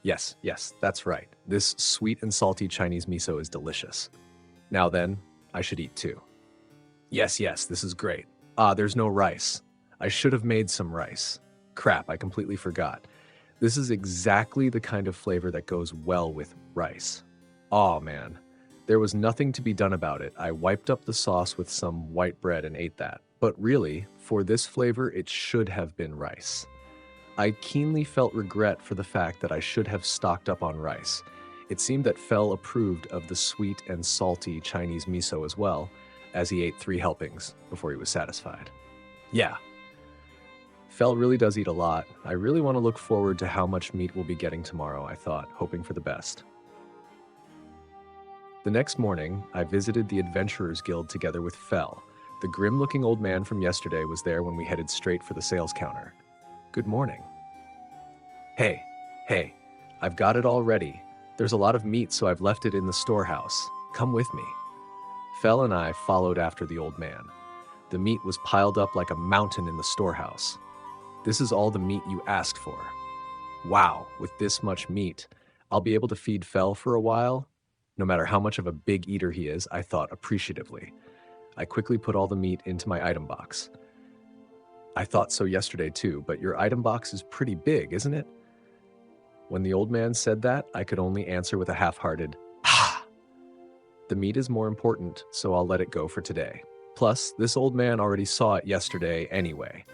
Yes, that's right. This sweet and salty Chinese miso is delicious. Now then, I should eat too. Yes, this is great. There's no rice. I should have made some rice. Crap, I completely forgot. This is exactly the kind of flavor that goes well with rice. Aw, man. There was nothing to be done about it. I wiped up the sauce with some white bread and ate that. But really, for this flavor, it should have been rice. I keenly felt regret for the fact that I should have stocked up on rice. It seemed that Fel approved of the sweet and salty Chinese miso as well, as he ate 3 helpings before he was satisfied. Yeah. Fel really does eat a lot. I really want to look forward to how much meat we'll be getting tomorrow, I thought, hoping for the best. The next morning, I visited the Adventurers Guild together with Fel. The grim-looking old man from yesterday was there when we headed straight for the sales counter. Good morning. Hey, I've got it all ready. There's a lot of meat, so I've left it in the storehouse. Come with me. Fel and I followed after the old man. The meat was piled up like a mountain in the storehouse. This is all the meat you asked for. Wow, with this much meat, I'll be able to feed Fel for a while? No matter how much of a big eater he is, I thought appreciatively. I quickly put all the meat into my item box. I thought so yesterday too, but your item box is pretty big, isn't it? When the old man said that, I could only answer with a half-hearted, "Ah!" The meat is more important, so I'll let it go for today. Plus, this old man already saw it yesterday anyway.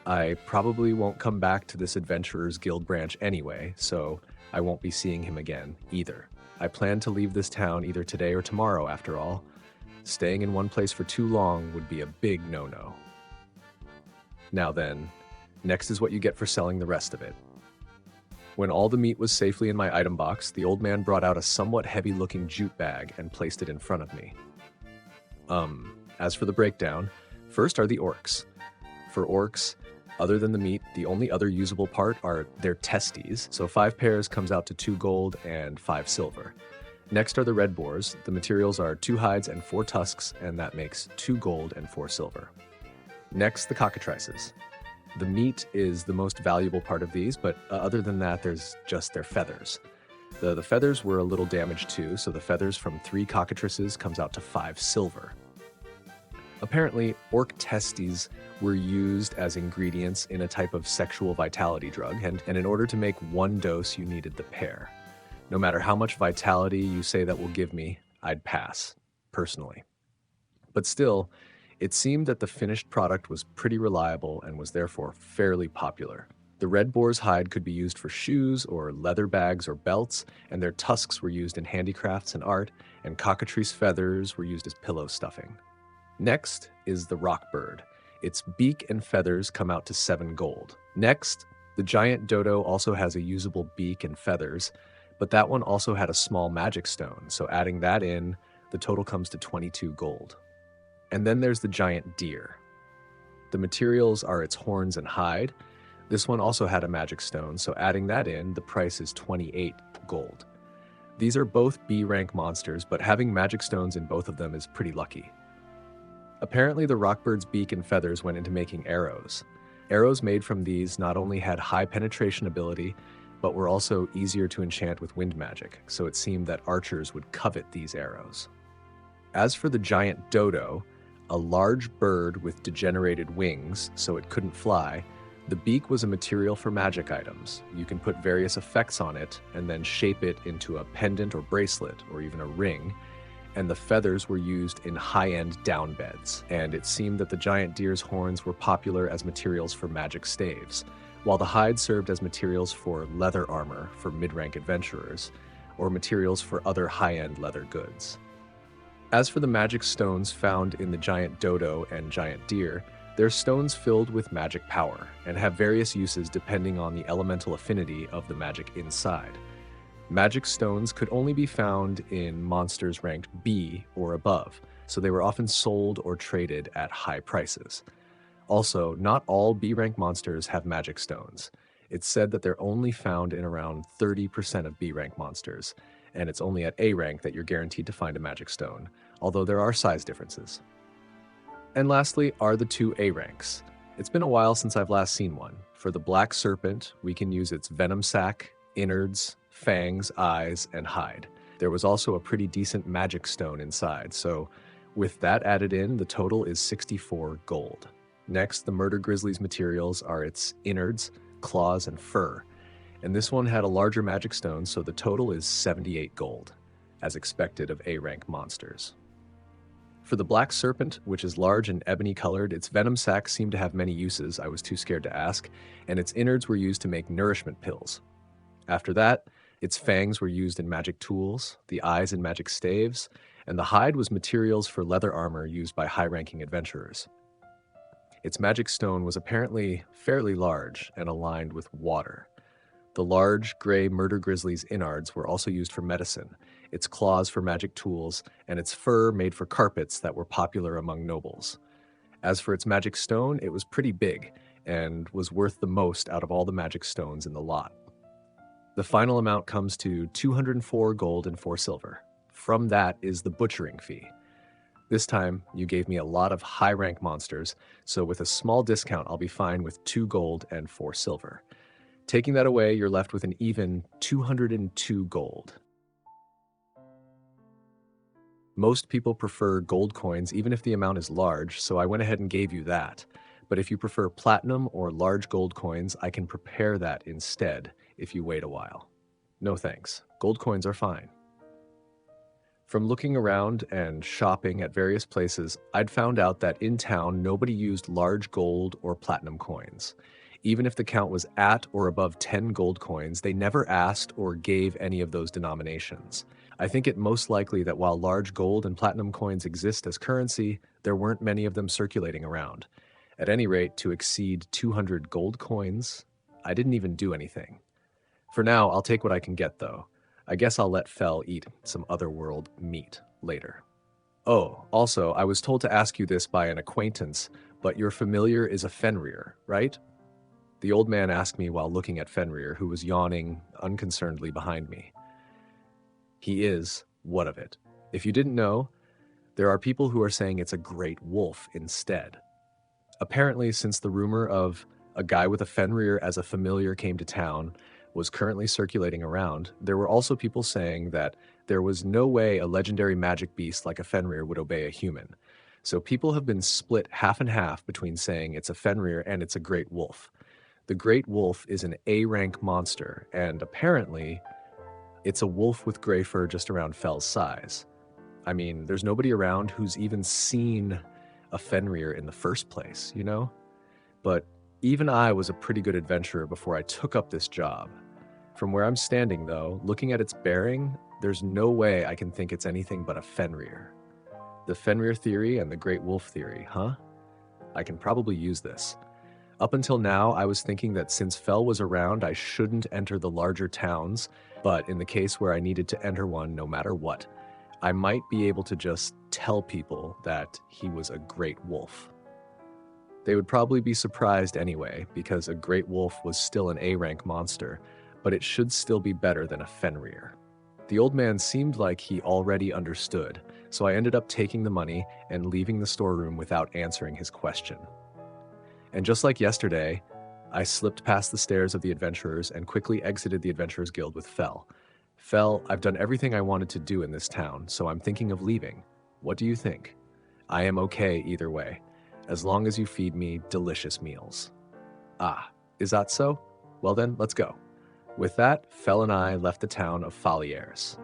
I probably won't come back to this Adventurers Guild branch anyway, so I won't be seeing him again either. I plan to leave this town either today or tomorrow, after all. Staying in one place for too long would be a big no-no. Now then, next is what you get for selling the rest of it. When all the meat was safely in my item box, the old man brought out a somewhat heavy-looking jute bag and placed it in front of me. As for the breakdown, first are the orcs. For orcs, other than the meat, the only other usable part are their testes, so 5 pairs comes out to 2 gold and 5 silver. Next are the red boars. The materials are 2 hides and 4 tusks, and that makes 2 gold and 4 silver. Next, the cockatrices. The meat is the most valuable part of these, but other than that, there's just their feathers. The feathers were a little damaged too, so the feathers from 3 cockatrices comes out to 5 silver. Apparently, orc testes were used as ingredients in a type of sexual vitality drug, and in order to make 1 dose, you needed the pair. No matter how much vitality you say that will give me, I'd pass, personally. But still, it seemed that the finished product was pretty reliable and was therefore fairly popular. The red boar's hide could be used for shoes or leather bags or belts, and their tusks were used in handicrafts and art, and cockatrice feathers were used as pillow stuffing. Next is the rock bird. Its beak and feathers come out to 7 gold. Next, the giant dodo also has a usable beak and feathers, but that one also had a small magic stone, so adding that in, the total comes to 22 gold. And then there's the giant deer. The materials are its horns and hide. This one also had a magic stone, so adding that in, the price is 28 gold. These are both B rank monsters, but having magic stones in both of them is pretty lucky. Apparently, the rockbird's beak and feathers went into making arrows. Arrows made from these not only had high penetration ability, but were also easier to enchant with wind magic, so it seemed that archers would covet these arrows. As for the giant dodo, a large bird with degenerated wings so it couldn't fly, the beak was a material for magic items. You can put various effects on it and then shape it into a pendant or bracelet or even a ring, and the feathers were used in high-end down beds, and it seemed that the giant deer's horns were popular as materials for magic staves, while the hide served as materials for leather armor for mid-rank adventurers, or materials for other high-end leather goods. As for the magic stones found in the giant dodo and giant deer, they're stones filled with magic power, and have various uses depending on the elemental affinity of the magic inside. Magic stones could only be found in monsters ranked B or above, so they were often sold or traded at high prices. Also, not all B-rank monsters have magic stones. It's said that they're only found in around 30% of B-rank monsters, and it's only at A rank that you're guaranteed to find a magic stone, although there are size differences. And lastly are the 2 A ranks. It's been a while since I've last seen one. For the black serpent, we can use its venom sac, innards, fangs, eyes, and hide. There was also a pretty decent magic stone inside, so with that added in, the total is 64 gold. Next, the murder grizzly's materials are its innards, claws, and fur, and this one had a larger magic stone, so the total is 78 gold, as expected of A-rank monsters. For the black serpent, which is large and ebony colored, its venom sac seemed to have many uses I was too scared to ask, and its innards were used to make nourishment pills. After that, its fangs were used in magic tools, the eyes in magic staves, and the hide was materials for leather armor used by high-ranking adventurers. Its magic stone was apparently fairly large and aligned with water. The large, gray murder grizzly's innards were also used for medicine, its claws for magic tools, and its fur made for carpets that were popular among nobles. As for its magic stone, it was pretty big, and was worth the most out of all the magic stones in the lot. The final amount comes to 204 gold and 4 silver. From that is the butchering fee. This time, you gave me a lot of high-rank monsters, so with a small discount I'll be fine with 2 gold and 4 silver. Taking that away, you're left with an even 202 gold. Most people prefer gold coins even if the amount is large, so I went ahead and gave you that. But if you prefer platinum or large gold coins, I can prepare that instead if you wait a while. No thanks. Gold coins are fine. From looking around and shopping at various places, I'd found out that in town nobody used large gold or platinum coins. Even if the count was at or above 10 gold coins, they never asked or gave any of those denominations. I think it most likely that while large gold and platinum coins exist as currency, there weren't many of them circulating around. At any rate, to exceed 200 gold coins, I didn't even do anything. For now, I'll take what I can get, though. I guess I'll let Fel eat some otherworld meat later. Oh, also, I was told to ask you this by an acquaintance, but your familiar is a Fenrir, right? The old man asked me while looking at Fenrir, who was yawning unconcernedly behind me. He is. What of it? If you didn't know, there are people who are saying it's a great wolf instead. Apparently, since the rumor of a guy with a Fenrir as a familiar came to town was currently circulating around, there were also people saying that there was no way a legendary magic beast like a Fenrir would obey a human. So people have been split half and half between saying it's a Fenrir and it's a great wolf. The great wolf is an A-rank monster, and apparently it's a wolf with gray fur just around Fel's size. I mean, there's nobody around who's even seen a Fenrir in the first place, you know? But even I was a pretty good adventurer before I took up this job. From where I'm standing, though, looking at its bearing, there's no way I can think it's anything but a Fenrir. The Fenrir theory and the Great Wolf theory, huh? I can probably use this. Up until now, I was thinking that since Fel was around, I shouldn't enter the larger towns, but in the case where I needed to enter one no matter what, I might be able to just tell people that he was a great wolf. They would probably be surprised anyway, because a great wolf was still an A-rank monster, but it should still be better than a Fenrir. The old man seemed like he already understood, so I ended up taking the money and leaving the storeroom without answering his question. And just like yesterday, I slipped past the stairs of the adventurers and quickly exited the Adventurers Guild with Fel. Fel, I've done everything I wanted to do in this town, so I'm thinking of leaving. What do you think? I am okay either way, as long as you feed me delicious meals. Ah, is that so? Well then, let's go. With that, Fel and I left the town of Faliers.